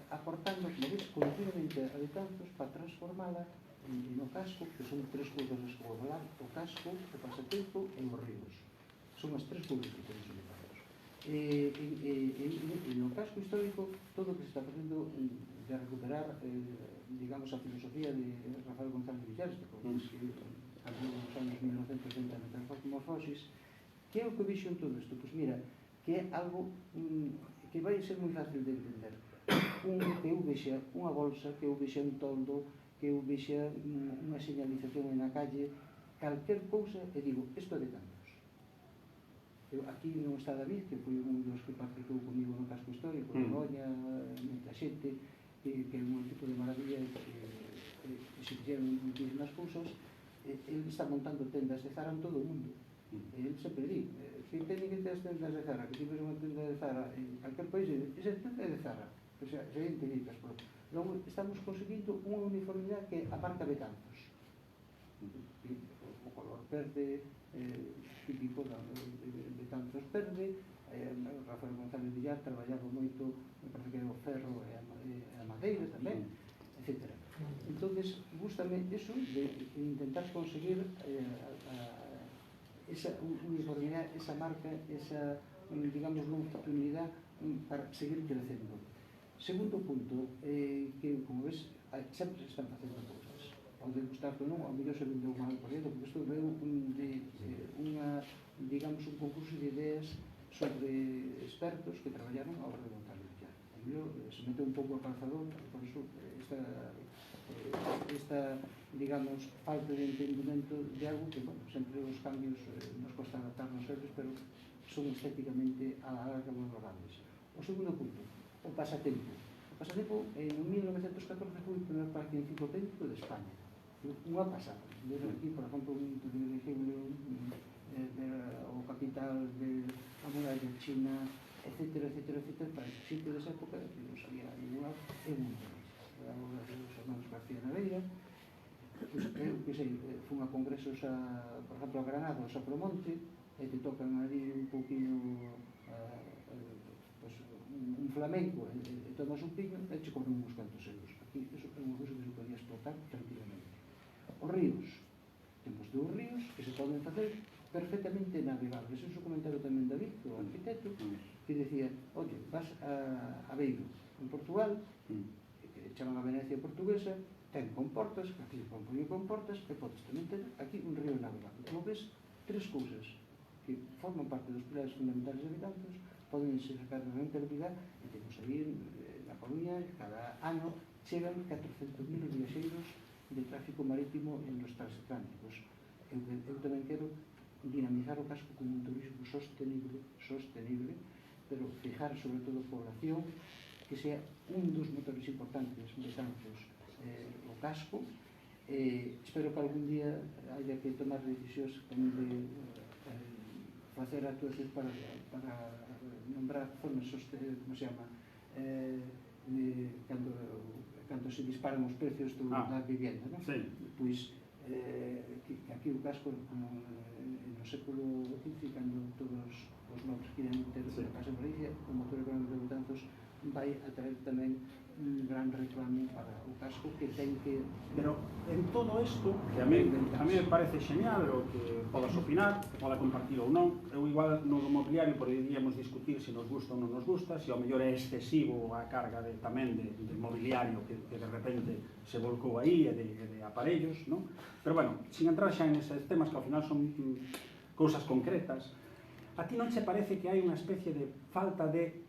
aportando, como ves, continuamente a Betanzos para transformala no casco, que son tres cousas que gobernar, o casco, o pasatempo e os ríos. Son as tres cousas que temos en Betanzos. E no casco histórico, todo o que se está facendo de recuperar, digamos, a filosofía de Rafael González Villares, que hablou nos anos 1970 na Metamorfosis, que é o que vixo en todo isto? Pois mira, que é algo que vai ser moi fácil de entender. Que eu vexa unha bolsa, que eu vexa un toldo, que eu vexa unha señalización na calle, calquer cousa, e digo, isto é de Betanzos. Aquí non está David, que foi un dos que participou comigo no casco histórico, de Goña, moita xente, que é un tipo de maravilla, que se fixeron muchísimas cousas. Ele está montando tendas de Zara en todo o mundo. E ele sempre di, que teñen que ter as tendas de Zara, que tivese unha tenda de Zara en calquer país, esa tenda é de Zara, o sea, se identificas. Logo, estamos conseguindo unha uniformidade que abarca Betanzos. O color verde, típico de Betanzos verde, Rafael González Villar traballaba moito, me parece que era o ferro e a madeira tamén, etc. Entonces, gústame eso de intentar conseguir esa uniformidade, esa marca, esa, digamos, longitudinalidade para seguir crecendo. Segundo punto, que, como ves, sempre se están facendo cousas. Pode gustar ou non, ao mellor se vendeu mal por dentro, porque isto veu unha, digamos, un concurso de ideas sobre expertos que traballaron ao redor da lucha. Ao mellor se meteu un pouco a calzador, por iso esta, digamos, falta de entendimento de algo que, bueno, sempre os cambios nos costa adaptarnos a eles, pero son estéticamente a la larga valorables. O segundo punto, o pasatempo. O pasatempo, en 1914, foi o primer parque enciclopédico de España. Unha pasada. Ver aquí, por exemplo, un o capital de a muralla china, etcétera, para el sitio desa época, que non sabía igual, é un mundo. Agora, os hermanos García Naveira, que sei, fun a congresos, por exemplo, a Granada, a Sacromonte, e te tocan ali un pouquinho un flamenco, e tomas un piño, e che cobran uns cantos euros. Aquí, eso é unha cousa que se podía explotar tranquilamente. Os ríos, temos dous ríos que se poden facer perfectamente navegables. Eso comentaba tamén David, o arquitecto, que decía, oye, vas a Beiro, en Portugal, que chaman a Venecia portuguesa, ten comportas, que aquí compoño comportas, e podes tamén ter aquí un río navegable. Como ves, tres cousas que forman parte dos pilares fundamentales de Betanzos, poden ser sacar de rentabilidade, e temos aí na Coruña, cada ano chegan 400.000 viaxeiros de tráfico marítimo en los transatlánticos. Eu tamén quero dinamizar o casco como un turismo sostenible, pero fijar sobre todo a población que sea un dos motores importantes de Betanzos, o casco. Espero que algún día haya que tomar decisións tamén de facer actuacións para nombrar zonas como se chama, cando se disparan os precios da vivienda, non? Pois aquí o casco no século XV, cando todos os nobres querían ter a casa en Galicia, o motor económico de Betanzos vai a traer tamén un gran reclamo para o casco que ten que... Pero en todo isto, que a mí me parece genial, o que podas opinar, que poda compartir ou non, eu igual no mobiliario poderíamos discutir se nos gusta ou non nos gusta, se ao mellor é excesivo a carga tamén de mobiliario que de repente se volcou aí e de aparellos, non? Pero bueno, sin entrar xa en eses temas que ao final son cousas concretas, a ti non che parece que hai unha especie de falta de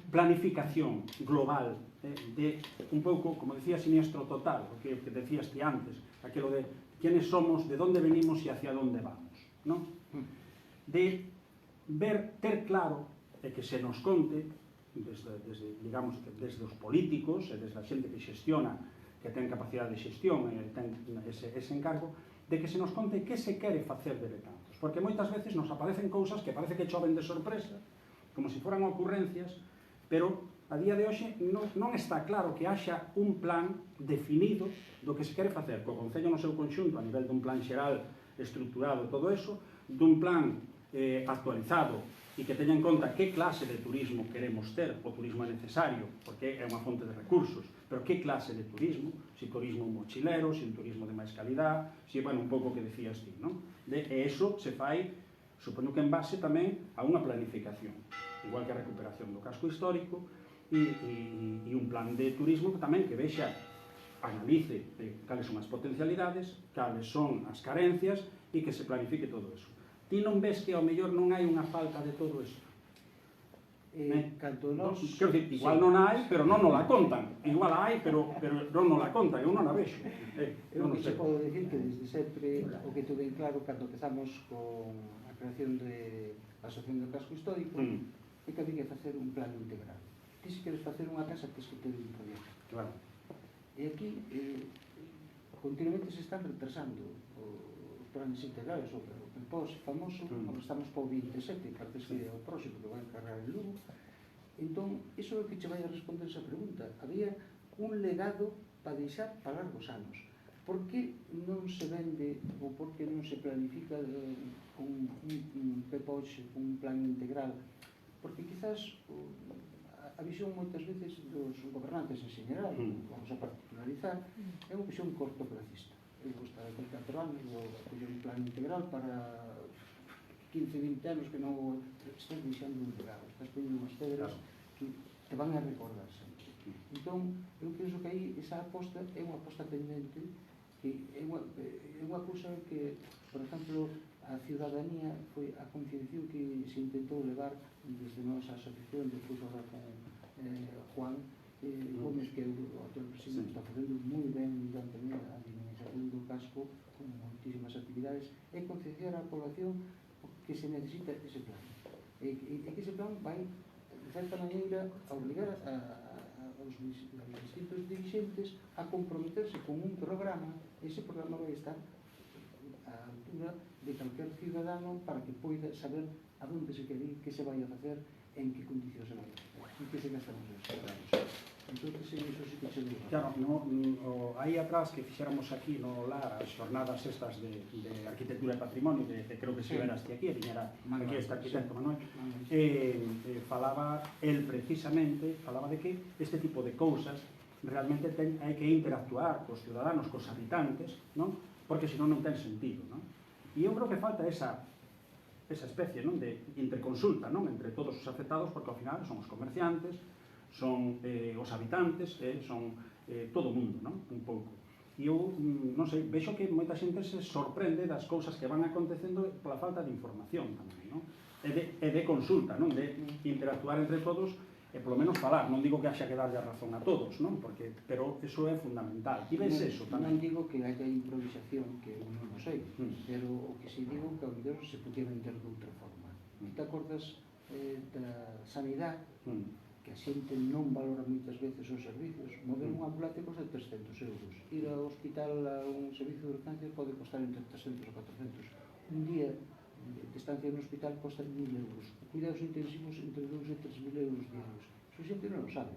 planificación global, de un pouco, como decía Siniestro Total, o que decías ti antes, aquilo de quiénes somos, de dónde venimos e hacia dónde vamos, non? De ter claro e que se nos conte digamos, desde os políticos e desde a xente que xestiona, que ten capacidade de xestión e ten ese encargo, de que se nos conte que se quere facer de Betanzos, porque moitas veces nos aparecen cousas que parece que choven de sorpresa, como se foran ocurrencias, pero a día de hoxe non está claro que haxa un plan definido do que se quere facer co Concello no seu conxunto, a nivel dun plan xeral estruturado todo eso, dun plan actualizado e que teña en conta que clase de turismo queremos ter. O turismo é necesario, porque é unha fonte de recursos, pero que clase de turismo, se turismo mochilero, se un turismo de máis calidad, se, bueno, un pouco que decías ti, non? E iso se fai, supoño que en base tamén a unha planificación, igual que a recuperación do casco histórico e un plan de turismo tamén que vexa, analice cales son as potencialidades, cales son as carencias e que se planifique todo eso. Ti non ves que ao mellor non hai unha falta de todo isto? Canto nós... Quero dicir, igual non hai, pero non nos la contan. Igual hai, pero non nos la contan, eu non a vexo. Eu non se podo dicir que desde sempre o que tuve en claro cando empezamos con a creación de a Asociación do Casco Histórico é que había que facer un plan integral. Ti se queres facer unha casa, tens que ter un proxecto. Claro. E aquí continuamente se están retrasando planes integrales, o POS famoso, agora estamos para o 27, parece que é o próximo que vai encargar en Lugo. Entón, iso é o que che vai a responder esa pregunta. Había un legado para deixar para largos anos. Por que non se vende ou por que non se planifica un PPOX, un plan integral? Porque quizás a visión moitas veces dos gobernantes en general, vamos a particularizar, é unha visión cortoplacista. Eu gusta de 4 anos, vou coller un plan integral para 15, 20 anos que non estás deixando un legado, estás poniendo unhas pedras que te van a recordar sempre. Entón, eu penso que aí esa aposta é unha aposta pendente, que é unha cousa que, por exemplo, a ciudadanía foi a concienciación que se intentou levar desde nosa asociación, despois agora con Juan Gómez, que é o actual presidente, está facendo moi ben durante a dinamización do casco con moitísimas actividades, é concienciar a población que se necesita ese plan. E que ese plan vai, de certa maneira, a obligar aos distintos dirigentes a comprometerse con un programa. Ese programa vai estar a altura de calquer ciudadano para que poida saber a onde se quere ir, que se vai a facer, en que condicións se vai a facer, en que se gastan os recursos. Entón, iso sí que se digo. Claro, aí atrás que fixéramos aquí no LAR as xornadas estas de arquitectura e patrimonio, que creo que se veraste aquí, e viñera aquí este arquitecto Manuel, falaba, el precisamente, falaba de que este tipo de cousas realmente hai que interactuar cos ciudadanos, cos habitantes, non? Porque senón non ten sentido, non? E eu creo que falta esa especie, non, de interconsulta, non, entre todos os afectados, porque ao final son os comerciantes, son os habitantes, son todo o mundo, non? Un pouco. E eu, non sei, vexo que moita xente se sorprende das cousas que van acontecendo pola falta de información tamén, non? E de consulta, non? De interactuar entre todos e polo menos falar. Non digo que haxa que darlle a razón a todos, non? Pero eso é fundamental. E ves eso tamén? Non digo que haya improvisación, que eu non o sei, pero o que si digo que ao mellor se podía vender de outra forma. Te acordas da sanidade, que a xente non valora moitas veces os servicios. Mover un ambulante costa 300 euros. Ir ao hospital a un servicio de urgencia pode costar entre 300 e 400. Un día de estancia no hospital costa 1.000 euros. Cuidados intensivos entre 2 e 3.000 euros diarios. Iso xente non o sabe.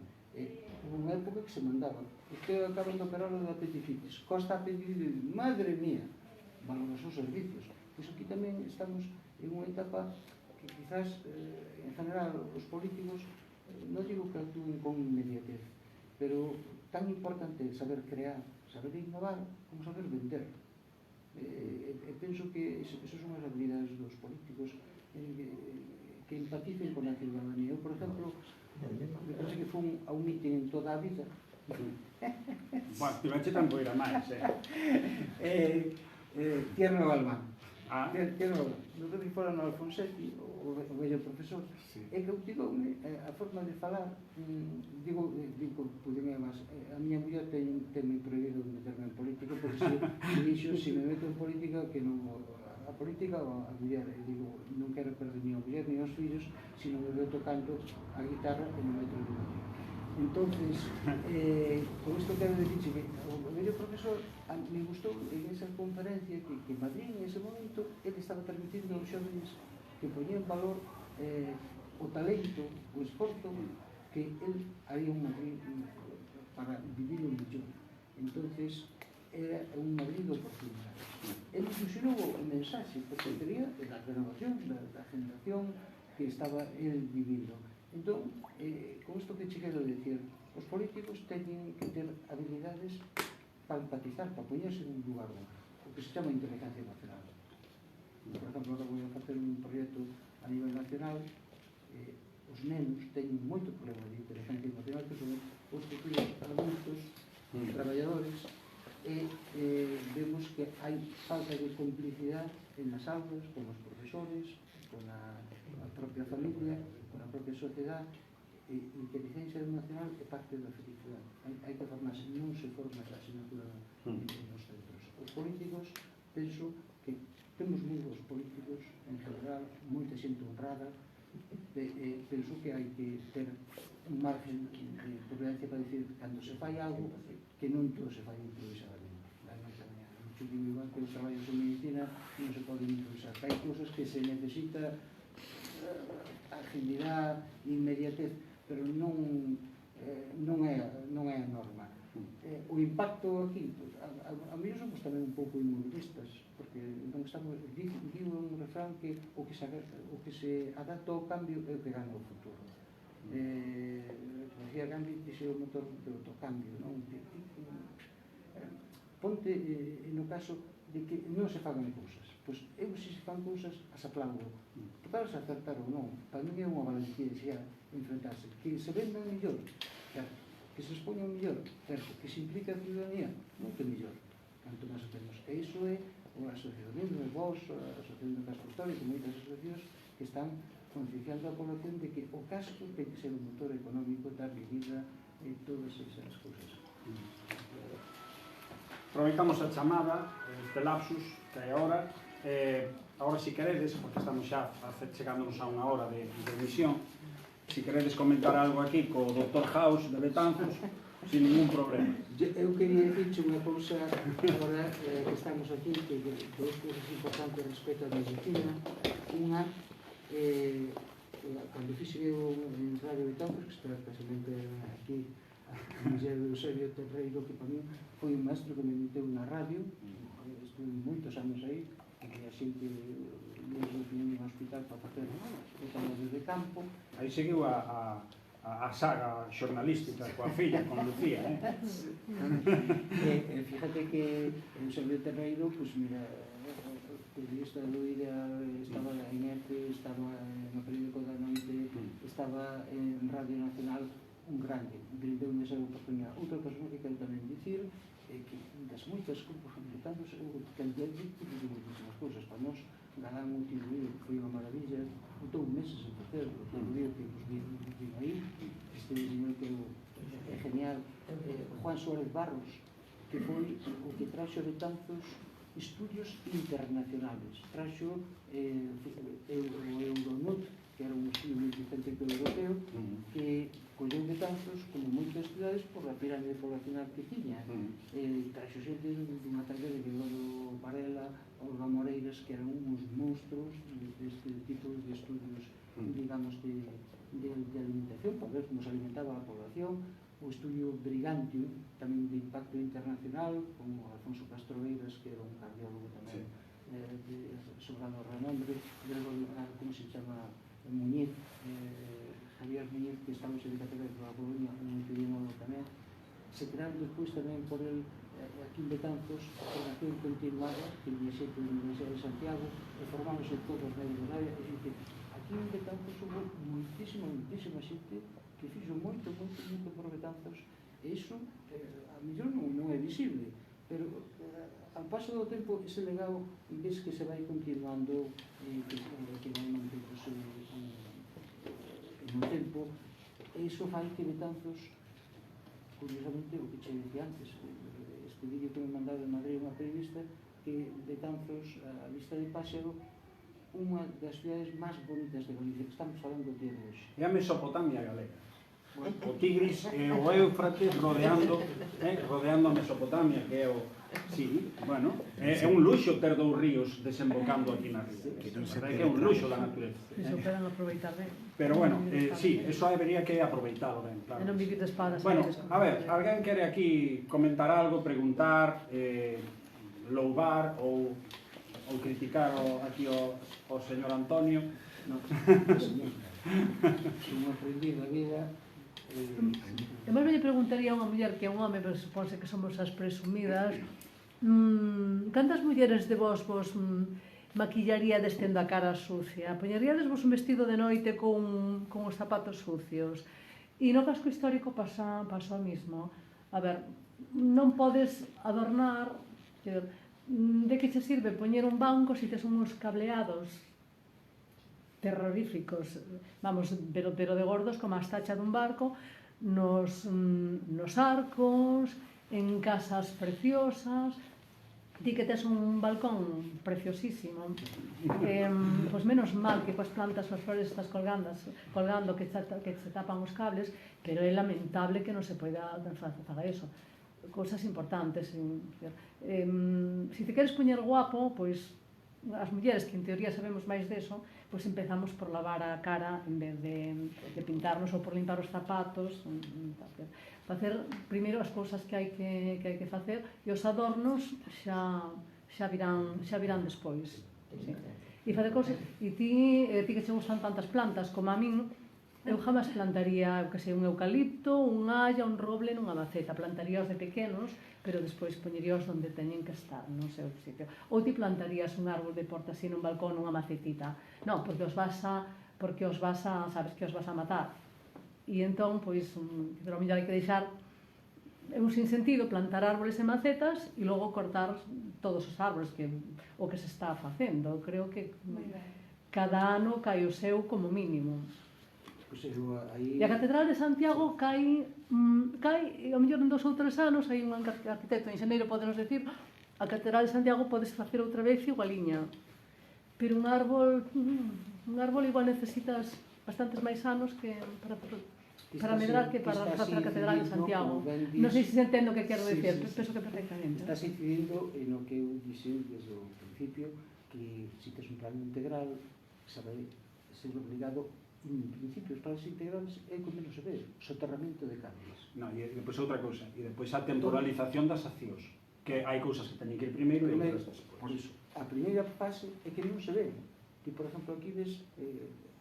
Unha época que se mandaba. Usted acaba de operar o de apendicitis. Costa apendicitis. Madre mía! Valoras os servicios. Pois aquí tamén estamos en unha etapa que quizás, en general, os políticos non digo que actúen con inmediatez, pero tan importante saber crear, saber innovar, como saber vender. Penso que esas son as habilidades dos políticos que empaticen con a ciudadanía. Eu, por exemplo, me parece que fui a un mitin en toda a vida. Bueno, tiveche tempo ir a máis, Tierno Galván. Tierno Galván. Non sei que fora no Alfonsetti, o vello profesor, e cautivoume a forma de falar. Digo, pudeme máis, a miña muller tenme prohibido meterme en política, porque se me meto en política, que non a política ou a muller, digo, non quero perder ni a muller ni os fillos, sino me veo tocando a guitarra e non meto en política. Entonces, con isto quero dicir que o vello profesor me gustou en esa conferencia que Madrid en ese momento ele estaba permitindo aos xóvenes que poñían valor o talento, o esforzo que el haría un Madrid para vivir o mellor. Entonces era un Madrid de oportunidade. Ele fusionou o mensaxe, porque quería da renovación da generación que estaba el vivindo. Entón, con isto que che quero dicir, os políticos teñen que ter habilidades para empatizar, para poñerse en un lugar o que se chama inteligencia emocional. Por exemplo, agora vou a facer un proxecto a nivel nacional. Os nenos teñen moito problema de inteligencia emocional, que son os futuros adultos, traballadores, e vemos que hai falta de complicidade en as aulas, con os profesores, con a propia familia, con a propia sociedade. Inteligencia emocional é parte da felicidade. Hai que formarse, non se forma a asignatura nos centros. Os políticos, penso que temos moi bons políticos, en general, moita xente honrada. Penso que hai que ter un margen de prudencia para dicir, cando se fai algo, que non todo se fai improvisadamente. Yo digo igual que os traballos en medicina non se poden improvisar. Hai cousas que se necesita agilidade, inmediatez, pero non é a norma. O impacto aquí, a mellor somos tamén un pouco inmobilistas, porque non estamos, digo un refrán que o que se adapta ao cambio é o que gana o futuro. Decía Gandhi que é o motor do cambio, non? Ponte no caso de que non se fagan cousas. Pois eu, se se fan cousas, as aplaudo. Total, se acertar ou non, para mí é unha valentía xa enfrentarse. Que se vendan mellor, claro, que se expoñan mellor, certo, que se implica a ciudadanía, moito mellor, canto máis temos. E iso é a asociación de vos, a asociación de Casco Histórico, moitas asociacións que están concienciando a población de que o casco ten que ser un motor económico, darle vida e todas esas cousas. Aproveitamos a chamada, este lapsus que hai agora. Agora, se queredes, porque estamos xa chegándonos a unha hora de emisión, se queredes comentar algo aquí co Dr. House de Betanzos, sin ningún problema. Eu quería dicirche unha cousa agora que estamos aquí, que dos cousas importantes respecto a medicina. Unha, cando fixe eu en Radio Betanzos, que está precisamente aquí a muller de Eusebio Terreiro, que para mí foi un maestro que me meteu na radio, estuve moitos anos aí, que a xente mesmo que non no hospital para facer traballos de campo. Aí seguiu a saga xornalística coa filla, con Lucía, Fíjate que Eusebio Terreiro, pues mira, periodista do IDEA, estaba en EFE, estaba no periódico da noite, estaba en Radio Nacional, un grande, brindoume esa oportunidade. Outra persona que quero tamén dicir é que das moitas grupos americanos cantidad de moitísimas cousas. Para nós, Galán, o último lío, que foi unha maravilla, botou meses en facer, o último lío que vos vin aí, este señor que é genial, Juan Suárez Barros, que foi o que traxo de tantos estudios internacionales. Traxo o Euronut, que era un estudio multicéntrico europeo, que colleu de tantos, como moitas cidades, por a pirámide poblacional que tiña. Traxo xente dunha talla de Gregorio Varela, Olga Moreiras, que eran uns monstruos deste tipo de estudios, digamos, de alimentación, para ver como se alimentaba a población. O estudio Brigantium, tamén de impacto internacional, como Alfonso Castroveiras, que era un cardiólogo tamén de sobrado renombre, como se chama, Muñiz, Javier Muñiz, que estaba en Catedral de la Coruña, un epidemiólogo tamén. Se crearon despois tamén por el, aquí en Betanzos, a formación continuada, que viña xente da Universidade de Santiago, e formáronse todos os médicos da área. Aquí en Betanzos houve moitísima xente que fixo moito por Betanzos, e iso, a mellor non é visible, pero ao paso do tempo ese legado ves que se vai continuando, que vai mantendo no tempo, e iso fai que Betanzos, curiosamente, o que che dicía antes, este vídeo que me mandaba de Madrid unha periodista, que Betanzos, a vista de Páxaro, unha das cidades máis bonitas de Galicia, que estamos falando do día de hoxe. É a Mesopotamia galega. O Tigris e o Éufrates rodeando a Mesopotamia, que é o... Sí, bueno, é un luxo ter dous ríos desembocando aquí na ría. É un luxo da natureza. Iso quedan aproveitar ben. Pero bueno, sí, eso habería que aproveitalo ben, claro. E non viquite espadas. Bueno, a ver, alguén quere aquí comentar algo, preguntar, louvar ou criticar aquí o señor Antonio? Non, señor. Son aprendido a vida. E máis me preguntaría a unha muller que é un home, pero supónse que somos as presumidas, cantas mulleres de vos maquillaríades tendo a cara sucia? Poñeríades vos un vestido de noite con os zapatos sucios? E no casco histórico pasa o mismo. A ver, non podes adornar, de que che sirve poñer un banco se tes uns cableados terroríficos, vamos, pero de gordos como a estacha dun barco, nos arcos, en casas preciosas. Di que tes un balcón preciosísimo, pois menos mal que coas plantas, as flores estás colgando que se tapan os cables, pero é lamentable que non se poida facer eso. cousas importantes. Se te queres poñer guapo, pois as mulleres que en teoría sabemos máis deso, pois empezamos por lavar a cara en vez de pintarnos ou por limpar os zapatos, facer primeiro as cousas que hai que facer, e os adornos xa virán despois. E facer cousas, e ti que che gustan tantas plantas como a min, eu jamás plantaría, un eucalipto, un haya, un roble nunha maceta. Plantaríaos de pequenos, pero despois poñeríaos onde teñen que estar, no seu sitio. Ou ti plantarías un árbol de porta así nun balcón, nunha macetita. Non, porque os vas a, sabes que os vas a matar. E entón, pois, pero a mellor hai que deixar un sinsentido plantar árboles en macetas e logo cortar todos os árboles, o que se está facendo. Creo que cada ano cae o seu como mínimo. E a Catedral de Santiago cae, ao mellor en 2 ou 3 anos, hai un arquitecto enxeneiro, podenos decir, a Catedral de Santiago podes facer outra vez igualiña. Pero un árbol igual necesitas bastantes máis anos que para medrar que para facer a Catedral de Santiago. Non sei se entendo o que quero decir, penso que perfectamente. Estás incidindo en o que eu dixen desde o principio, que se tes un plan integral, sabe ser obligado. En principio, os planes integrales é como non se ve, soterramento de cambios. Non, e depois outra cousa, e depois a temporalización das accións, que hai cousas que teñen que ir primeiro e outras despois. Por iso, a primeira fase é que non se ve. Ti, por exemplo, aquí ves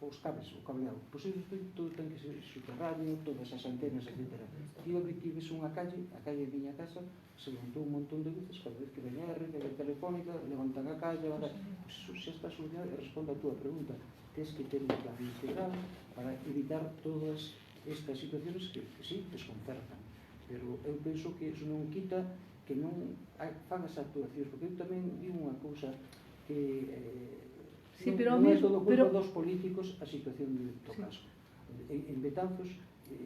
os cables, o cableado. Pois todo ten que ser subterráneo, todas as antenas, etc. Ti ves unha calle, a calle de miña casa, se levantou un montón de luces, cada vez que ven R, que ven Telefónica, levantan a calle, pois iso xa está solucionado e responde a túa pregunta. Tens que ter un plan integral para evitar todas estas situaciones que sí, desconcertan. Pero eu penso que iso non quita que non fagas actuacións, porque eu tamén digo unha cousa que non é todo culpa dos políticos a situación do casco. En Betanzos,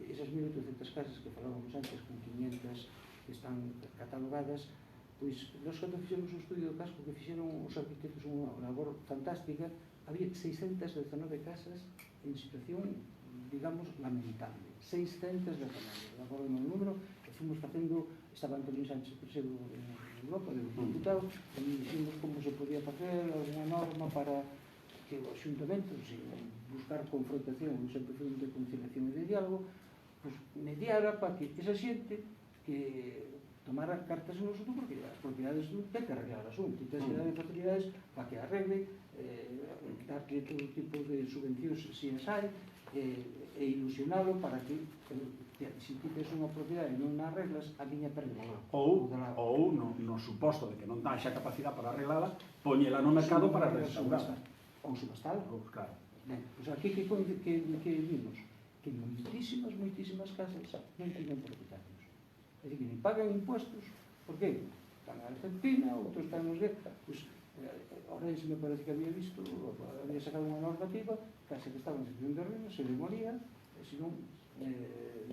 esas 1.800 casas que falábamos antes, con 500 que están catalogadas, pois, nós cando fixemos o estudio do casco, que fixeron os arquitectos unha labor fantástica, había 619 casas en situación, digamos, lamentable. 619. Agora no número que fomos facendo, estaba Antonio Sánchez Presego en Europa, de diputado, e diximos como se podía facer alguna norma para que o Xuntamento, sin buscar confrontación, sempre foi de conciliación e de diálogo, pues, mediara para que esa xente que tomara cartas en nosotros, porque as propiedades ten que arreglar o asunto, ten que dar facilidades para que arregle, darle todo tipo de subvencións si as hai, e ilusionalo para que se ti tes unha propiedade e non a arreglas, a viña perde valor. Ou no suposto de que non dá xa capacidade para arreglala, poñela no mercado para restaurala. Ou subastala. Claro. Pois aquí que vimos que moitísimas casas non tiñan propietarios. É dicir, que pagan impuestos, por que? Están na Argentina, outros están nos guetos. Orense me parece que había visto, había sacado unha normativa, case que estaba en situación de ruina, se demolía, e senón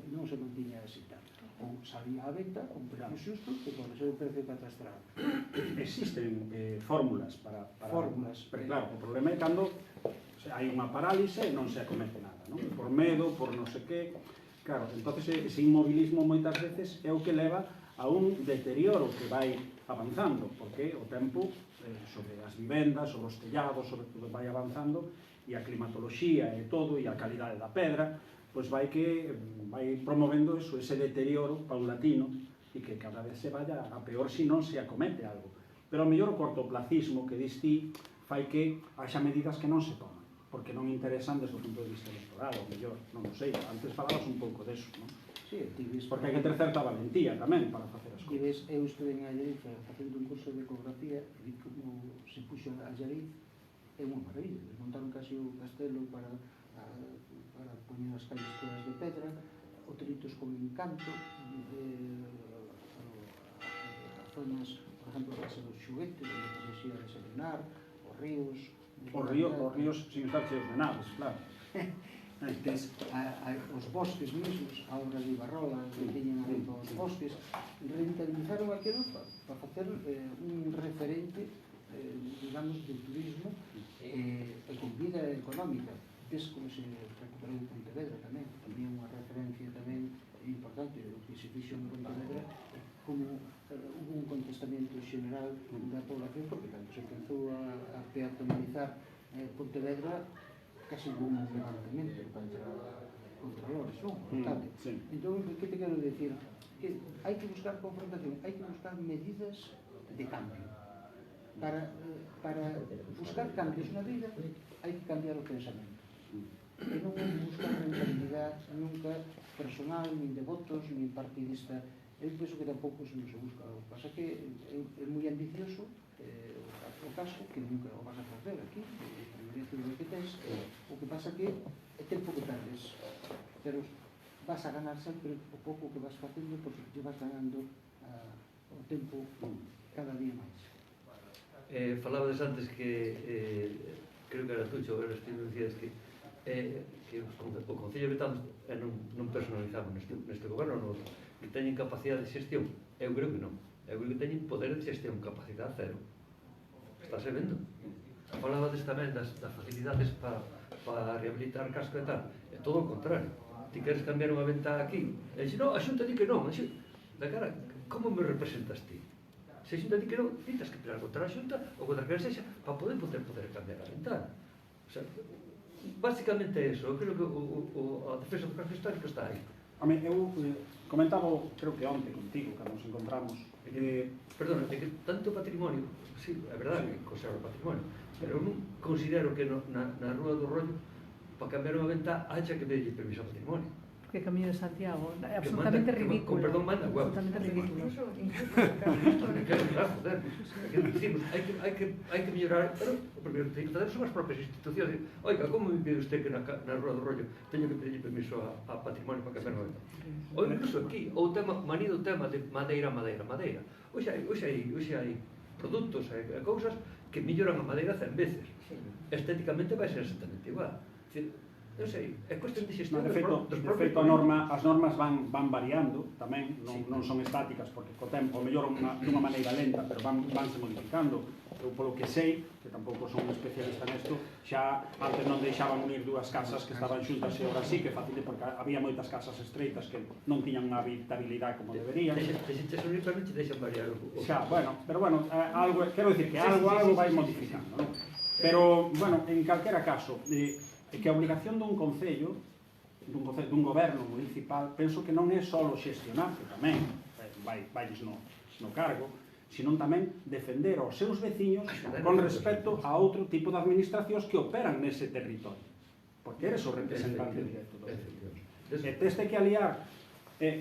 non se mantiña así tal. Ou salía a venta con precio xusto, que pode ser o precio catastral. Existen fórmulas para... Fórmulas. Pero claro, o problema é cando hai unha parálise e non se acomete nada, non? Por medo, por non sei que... Claro, entonces ese inmobilismo moitas veces é o que leva a un deterioro que vai avanzando, porque o tempo sobre as vivendas, sobre os tellados, sobre todo vai avanzando, e a climatoloxía e todo, e a calidade da pedra, pois vai promovendo eso, ese deterioro paulatino, e que cada vez se vaya a peor se non se acomete algo. Pero ao mellor o cortoplacismo que dis ti fai que haxa medidas que non se toman, porque non interesan desde o punto de vista electoral, ou mellor, non o sei, antes falabas un pouco deso, non? Sí, porque hai que ter certa valentía tamén para facer as cousas. Eu estuve en Allariz facendo un curso de ecografía e vi como se puxo Allariz, é unha maravilla, desmontaron casi o castelo para poñer as calles todas de pedra, hotelitos con encanto, as zonas, por exemplo, a casa dos xuguetes, onde se xía desayunar, os ríos... Os ríos sin estar cheos de naves, claro. Os bosques mesmos, a obra de Ibarrola, que teñen ali para os bosques, rentabilizaron aquilo para facer un referente, digamos, de turismo e con vida económica. Ves como se recuperou Pontevedra tamén unha referencia tamén importante o que se fixo en Pontevedra, como hubo un contestamento xeneral da población, porque cando se empezou a peatonalizar Pontevedra, casi hubo un levantamento contra Lores, non? Sí. Entón, que te quero decir? Que hai que buscar confrontación, hai que buscar medidas de cambio. Para buscar cambios na vida, hai que cambiar o pensamento. E non buscar rentabilidade nunca personal, nin de votos, nin partidista. Eu penso que tampouco se non se busca. O que pasa que é moi ambicioso o caso, que nunca o vas a facer aquí, o que tens. O que pasa que é tempo que perdes, pero vas a ganar sempre o pouco que vas facendo, porque te vas ganando o tempo cada día máis. Falabades antes que creo que era Tucho, eras ti, decías que o Concello de Betanzos non personalizamos neste goberno novo, que teñen capacidade de xestión. Eu creo que non. Eu creo que teñen poder de xestión, capacidade cero. Estás vendo? Falabades tamén das facilidades para rehabilitar casco e tal. É todo o contrario. Ti queres cambiar unha ventá aquí, e dixe, non, a Xunta di que non. Da cara, como me representas ti? Se a Xunta di que non, ti tens que pelear contra a Xunta ou contra que sexa para poder cambiar a ventana. O sea, básicamente é eso. Eu creo que a defensa do casco histórico está aí. Home, eu comentaba, creo que onte contigo, cando nos encontramos, Perdona, é que tanto patrimonio, sí, é verdade que conserva o patrimonio, pero eu non considero que na Rúa do Rollo, para cambiar unha ventá, haxa que pedirlle permiso ao patrimonio. Porque Camiño de Santiago é absolutamente ridículo. Con perdón, manda, guapo. Absolutamente ridículo. Hai que mellorar, pero o primeiro que teñen que fazer son as propias institucións. Oiga, como me pide usted que na Rúa do Rollo teño que pedirlle permiso a patrimonio para cambiar unha ventá? Ou incluso aquí, ou manido o tema de madeira. Hoxe hai produtos e cousas que melloran a madeira 100 veces. Estéticamente vai ser exactamente igual. Non sei, é cuestión de xestión de feito, as normas van variando tamén, non son estáticas, porque co tempo, mellor dunha maneira lenta, pero vanse modificando. Eu, polo que sei, que tampouco son un especialista nesto, xa antes non deixaban unir dúas casas que estaban xuntas e ahora sí que facilite, porque había moitas casas estreitas que non tiñan unha habitabilidade como deberían. Deixas unir, pero non te deixan variar. Xa, bueno, pero bueno, quero dicir que algo vai modificando, non? Pero, bueno, en calquera caso, é que a obligación dun concello, dun goberno municipal, penso que non é só xestionar, que tamén vais no cargo, sino tamén defender aos seus veciños con respecto a outro tipo de administracións que operan nese territorio. Porque eres o representante directo do territorio. E teste que aliar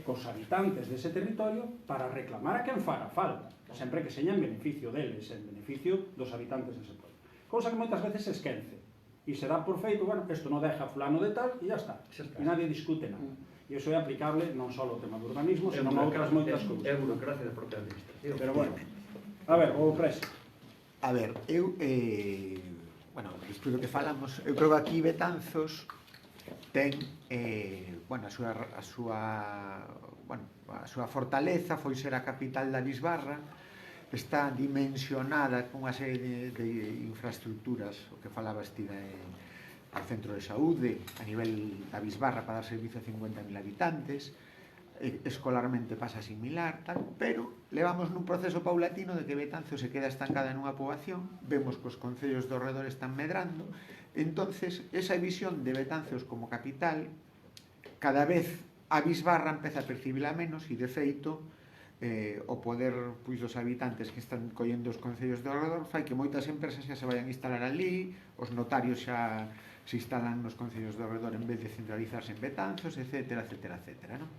cos habitantes dese territorio para reclamar a quen faga falta, sempre que seña en beneficio deles, en beneficio dos habitantes dese pueblo. Cousa que moitas veces se esquece. E se dá por feito, bueno, isto non deja fulano de tal, e ya está. E nadie discute nada. E iso é aplicable non só ao tema do urbanismo, senón a outras moitas cousas. É a burocracia da propia administración. Pero bueno, a ver, o Presi. A ver, bueno, despois do que falamos, eu creo que aquí Betanzos ten, bueno, a súa fortaleza foi ser a capital da Bisbarra, está dimensionada con unha serie de infraestructuras, o que falabas ti ao centro de saúde, a nivel da Bisbarra para dar servicio a 50.000 habitantes, escolarmente pasa similar, tal, pero levamos nun proceso paulatino de que Betanzos se queda estancada nunha poboación, vemos que os concellos do redor están medrando, entonces esa visión de Betanzos como capital, cada vez a Bisbarra empeza a percibila menos e de feito o poder dos habitantes que están collendo os concellos do redor fai que moitas empresas xa se vayan a instalar ali, os notarios xa se instalan nos concellos do redor en vez de centralizarse en Betanzos, etcétera. Non?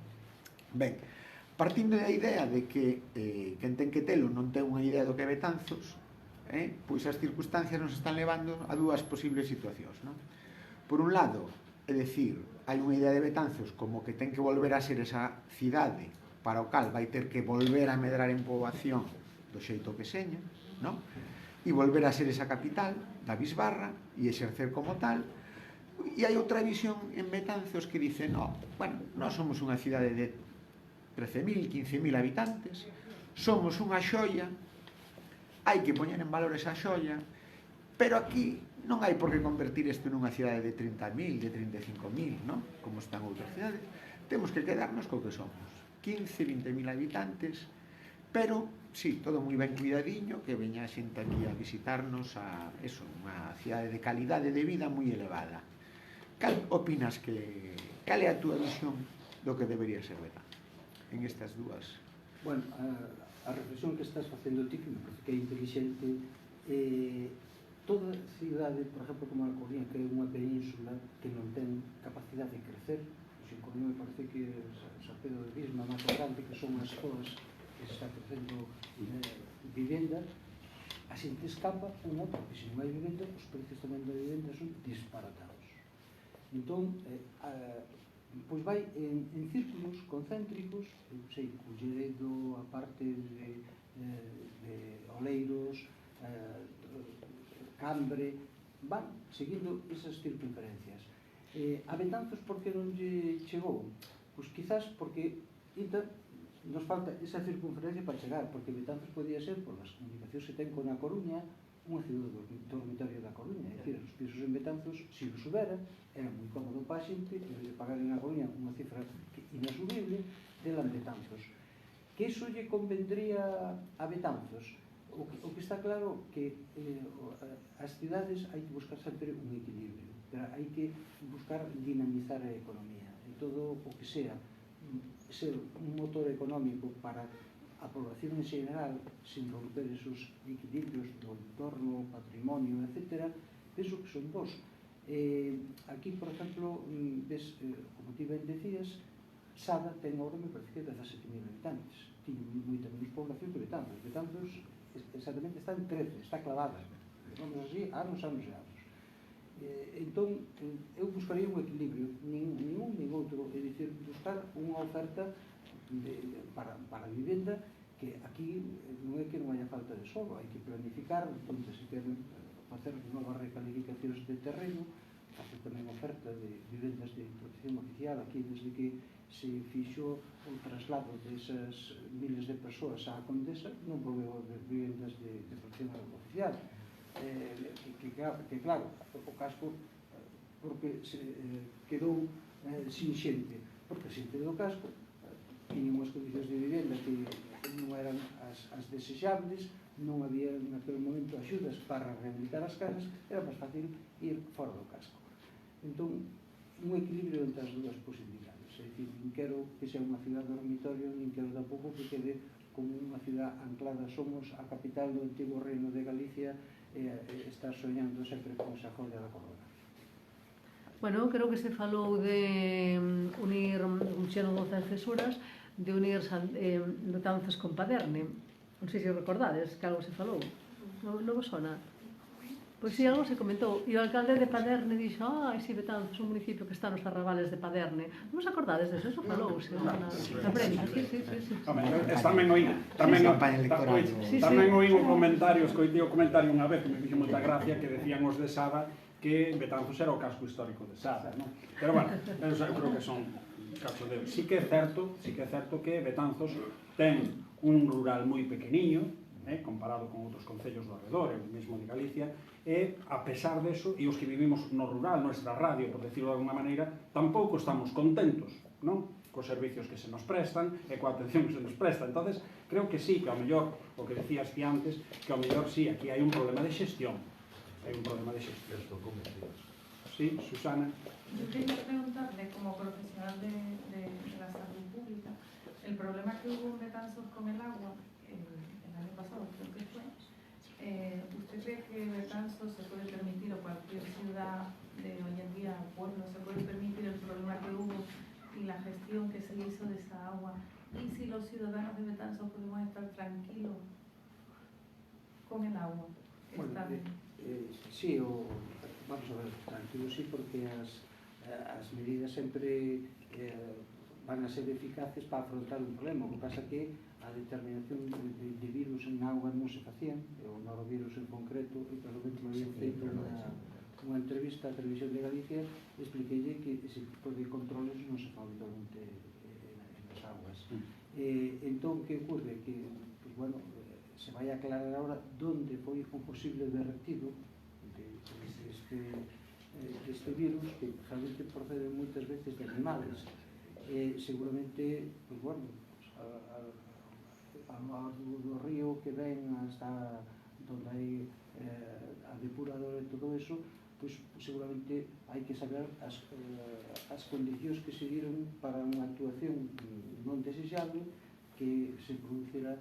Ben, partindo da idea de que quen ten que telo non ten unha idea do que é Betanzos, pois as circunstancias nos están levando a dúas posibles situacións. Non? Por un lado, é dicir, hai unha idea de Betanzos como que ten que volver a ser esa cidade para o cal vai ter que volver a medrar en poboación do xeito que seña, non? E volver a ser esa capital da Bisbarra e exercer como tal. E hai outra visión en Betanzos que dice, no, bueno, nós somos unha cidade de 13.000, 15.000 habitantes, somos unha xoia, hai que poñer en valor esa xoia, pero aquí non hai por que convertir isto nunha cidade de 30.000, de 35.000, non? Como están outras cidades, temos que quedarnos co que somos. 15-20.000 habitantes, pero, sí, todo moi ben cuidadiño, que veña a xente aquí a visitarnos a, eso, unha cidade de calidade de vida moi elevada. Cal opinas que... Cal é a túa visión do que debería ser Betanzos en estas dúas? Bueno, a reflexión que estás facendo ti, que me parece que é inteligente, toda cidade, por exemplo, como a Coruña, que é unha península que non ten capacidade de crecer, pois en Coruña me parece que San Pedro de Bisma, máis grande, que son as zonas que se está crecendo vivenda, a xente escapa unha, porque se non hai vivenda, os precios tamén da vivenda son disparatados. Entón, pois vai en círculos concéntricos, sei, Culleredo, a parte de Oleiros, Cambre, van seguindo esas circunferencias. A Betanzos por que non lle chegou? Pois quizás porque nos falta esa circunferencia para chegar, porque Betanzos podía ser, por as comunicacións que ten con a Coruña, unha cidade dormitorio da Coruña, é dicir, os pisos en Betanzos, se os subera, era moi cómodo para a xente, e de pagar en a Coruña unha cifra inasumible, delan Betanzos. Que iso lle convendría a Betanzos? O que está claro que as cidades hai que buscar sempre un equilibrio, pero hai que buscar dinamizar a economía, e todo o que sea ser un motor económico para a población en general, sin romper esos equilibrios do entorno, patrimonio, etc., penso que son dos. Aquí, por exemplo, ves, como ti ben decías, Sada ten agora, me parece que 17.000 habitantes. Tiñe moita menos población que Betanzos. Betanzos, exactamente, está en 13, está clavada. Vamos así, anos e anos. Entón, eu buscaría un equilibrio, nin un nin outro, é dicir, buscar unha oferta para a vivenda, que aquí non é que non haya falta de solo, hai que planificar, onde se queren facer novas recalificacións de terreno, facer tamén oferta de vivendas de protección oficial. Aquí, desde que se fixo o traslado desas miles de persoas á Condesa, non volveu a haber vivendas de protección oficial. Que claro, o casco, porque se quedou sin xente, porque a xente do casco tiñen unhas condicións de vivenda que non eran as desexables, non había naquele momento axudas para rehabilitar as casas, era máis fácil ir fora do casco. Entón, un equilibrio entre as dúas posibilidades, é dicir, non quero que sea unha cidade dormitorio, nin quero tampouco que quede como unha cidade anclada. Somos a capital do antigo reino de Galicia e está soñando sempre con esa joya da corona. Bueno, creo que se falou de unir, xeron 12 cesuras, de unir Betanzos con Paderne. Non sei se recordades que algo se falou. Non vos sona? Pois si, algo se comentou. E o alcalde de Paderne dixo, si, Betanzos, un municipio que está nos arrabales de Paderne. Non vos acordades deso? Eso falouse na prensa. Sí. Tamén oín o comentario, escoitei o comentario unha vez que me fixo moita gracia, que decían os de Sada que Betanzos era o casco histórico de Sada, non? Pero bueno, eu creo que son cachodeos. Sí que é certo que Betanzos ten un rural moi pequeniño, comparado con outros concellos do arredor, o mesmo de Galicia, e, a pesar deso, e os que vivimos no rural, nuestra radio, por decirlo de alguna maneira, tampouco estamos contentos, non? Cos servicios que se nos prestan e coa atención que se nos presta. Entonces, creo que sí, que ao mellor, o que decías ti antes, que ao mellor sí, aquí hai un problema de xestión. Hai un problema de xestión. Sí, Susana. Yo quería preguntarle, como profesional de la salud pública, el problema que hubo en Betanzos con el agua, el año pasado creo que fue, ¿usted cree que Betanzos se puede permitir, o cualquier ciudad de hoy en día, pueblo, se puede permitir el problema que hubo y la gestión que se hizo de esa agua? Y si los ciudadanos de Betanzos podemos estar tranquilos con el agua. Bueno, sí, vamos a ver, tranquilo sí, porque as medidas sempre van a ser eficaces para afrontar un problema. O que pasa que a determinación de virus en auga non se facían, o norovirus en concreto, e pelo menos me habían feito unha entrevista á Televisión de Galicia, expliqueille que ese tipo de controles non se fan habitualmente nas augas. Entón, que ocurre? Que, pues, bueno, se vai a aclarar ahora onde foi o posible vertido deste virus, que realmente procede moitas veces de animales, seguramente, pues bueno, ao lado do río que ven hasta donde hai a depuradora e todo eso, pues seguramente hai que saber as condicións que se dieron para unha actuación non desexable que se producera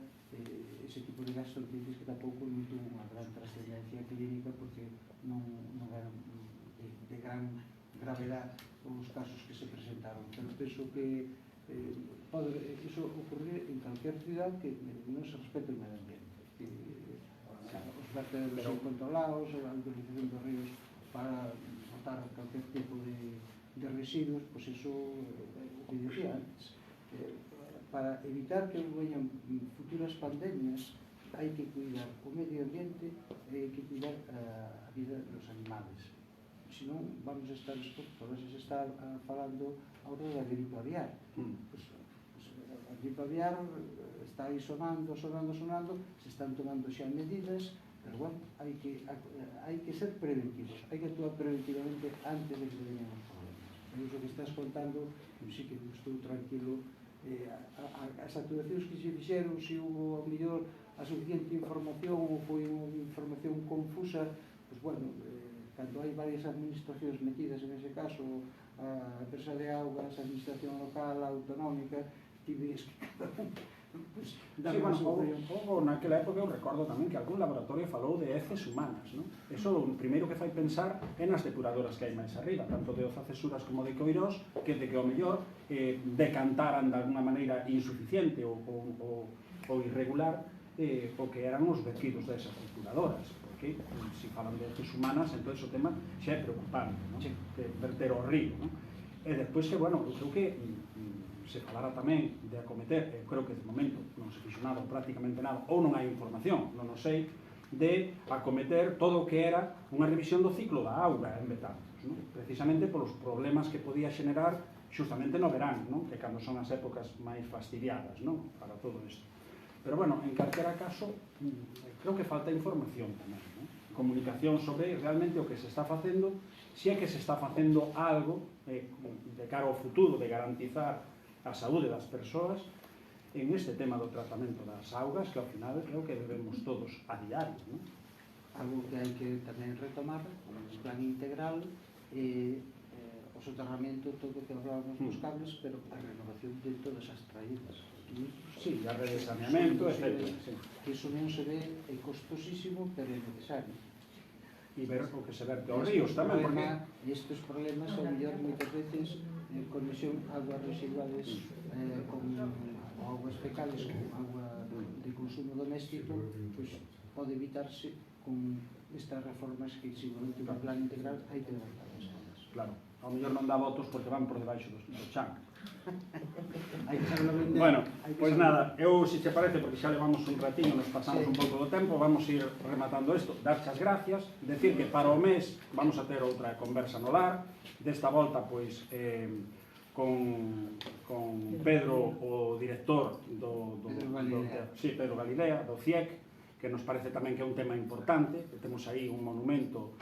ese tipo de gastos que dices que tampouco non tuvo unha gran trascendencia clínica porque non eran de gran gravedad os casos que se presentaron, pero penso que pode iso ocurrir en calquer ciudad que non se respete o medio ambiente, os vertederos incontrolados, a utilización dos ríos para botar calquer tipo de residuos, pois iso o que dicía antes, para evitar que veñan futuras pandemias hai que cuidar o medio ambiente e hai que cuidar a vida dos animales, senón vamos a estar expostos. A veces se está falando ahora da gripe aviar, a gripe aviar está aí sonando, se están tomando xa medidas, pero bueno, hai que ser preventivos, hai que actuar preventivamente antes de que veñan os problemas. E iso que estás contando, sí que estou tranquilo, as actuacións que se fixeron, se hubo ao mellor a suficiente información ou foi unha información confusa, pois bueno, cando hai varias administracións metidas en ese caso, a empresa de augas, a administración local, a autonómica, tives que cada un Sí, bueno, houve naquela época, eu recordo tamén que algún laboratorio falou de heces humanas, non? Eso o primeiro que fai pensar é nas depuradoras que hai máis arriba, tanto de Ozacesuras como de Coirós, que de que ao mellor decantaran de alguna maneira insuficiente ou irregular o que eran os vertidos desas depuradoras, porque se falan de heces humanas, entón o tema xa é preocupante, non? De verter ao río, non? E despois que, bueno, eu creo que se falara tamén de acometer, creo que de momento non se fixo nada, prácticamente nada, ou non hai información, non o sei, de acometer todo o que era unha revisión do ciclo da auga en Betanzos, non? Precisamente polos problemas que podía xenerar xustamente no verán, non? Que cando son as épocas máis fastidiadas, non? Para todo isto. Pero bueno, en calquera caso, creo que falta información tamén, non? Comunicación sobre realmente o que se está facendo, se é que se está facendo algo de cara ao futuro, de garantizar a saúde das persoas en este tema do tratamento das augas, que ao final creo que debemos todos a diario, non? Algo que hai que tamén retomar, un plan integral, o soterramento, todo o que hablábamos dos cables, pero a renovación de todas as traídas. Sí, a rede de saneamento, etc. Que iso non se ve, é costosísimo, pero é necesario. E ver o que se verte aos ríos tamén, porque... E estes problemas, ao mellor, moitas veces, conexión aguas residuales con aguas fecales, con agua de consumo doméstico, pois pode evitarse con estas reformas que, seguramente, un plan integral hai que levantar as zonas. Claro, ao mellor non dá votos porque van por debaixo do chan. Bueno, pois nada, eu, se te parece, porque xa levamos un ratiño, nos pasamos un pouco do tempo, vamos ir rematando isto, darche as gracias, decir que para o mes vamos a ter outra conversa no lar, desta volta, pois, con Pedro, o director Pedro Galilea, do CIEC, que nos parece tamén que é un tema importante, que temos aí un monumento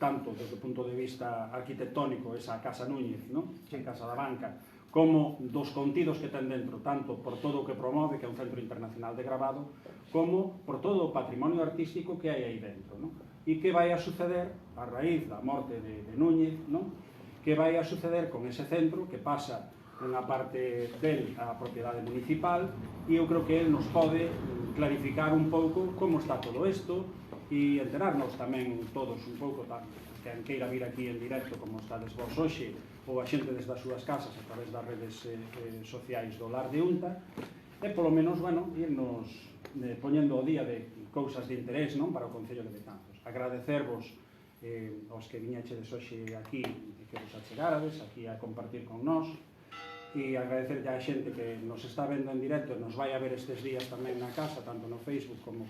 tanto desde o punto de vista arquitectónico, esa Casa Núñez, a Casa da Banca, como dos contidos que ten dentro, tanto por todo o que promove, que é un centro internacional de grabado, como por todo o patrimonio artístico que hai aí dentro. E que vai a suceder, a raíz da morte de Núñez, que vai a suceder con ese centro, que pasa unha parte del a propiedade municipal, e eu creo que ele nos pode clarificar un pouco como está todo isto, e enterarnos tamén todos un pouco, quen queira vir aquí en directo como estades vos hoxe, ou a xente desde as súas casas a través das redes sociais do Lar de Unta, e polo menos, bueno, irnos poñendo o día de cousas de interés, non, para o Concello de Betanzos. Agradecervos aos que viñachedes hoxe aquí e que vos achegarades aquí a compartir con nós, e agradecerlle a xente que nos está vendo en directo e nos vai a ver estes días tamén na casa, tanto no Facebook como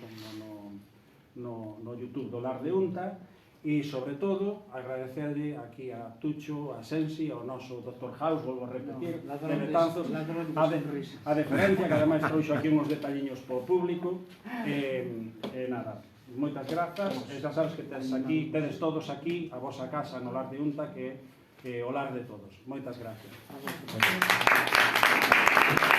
no YouTube do Lar de Unta, e, sobre todo, agradecerlle aquí a Tucho, a Sensi, ao noso Dr. House, volvo a repetir, de Betanzos, a deferencia, que ademais trouxo aquí uns detalliños po público, e nada, moitas grazas, e xa sabes que tedes todos aquí, a vosa casa no Lar de Unta, que é o lar de todos. Moitas gracias. Gracias.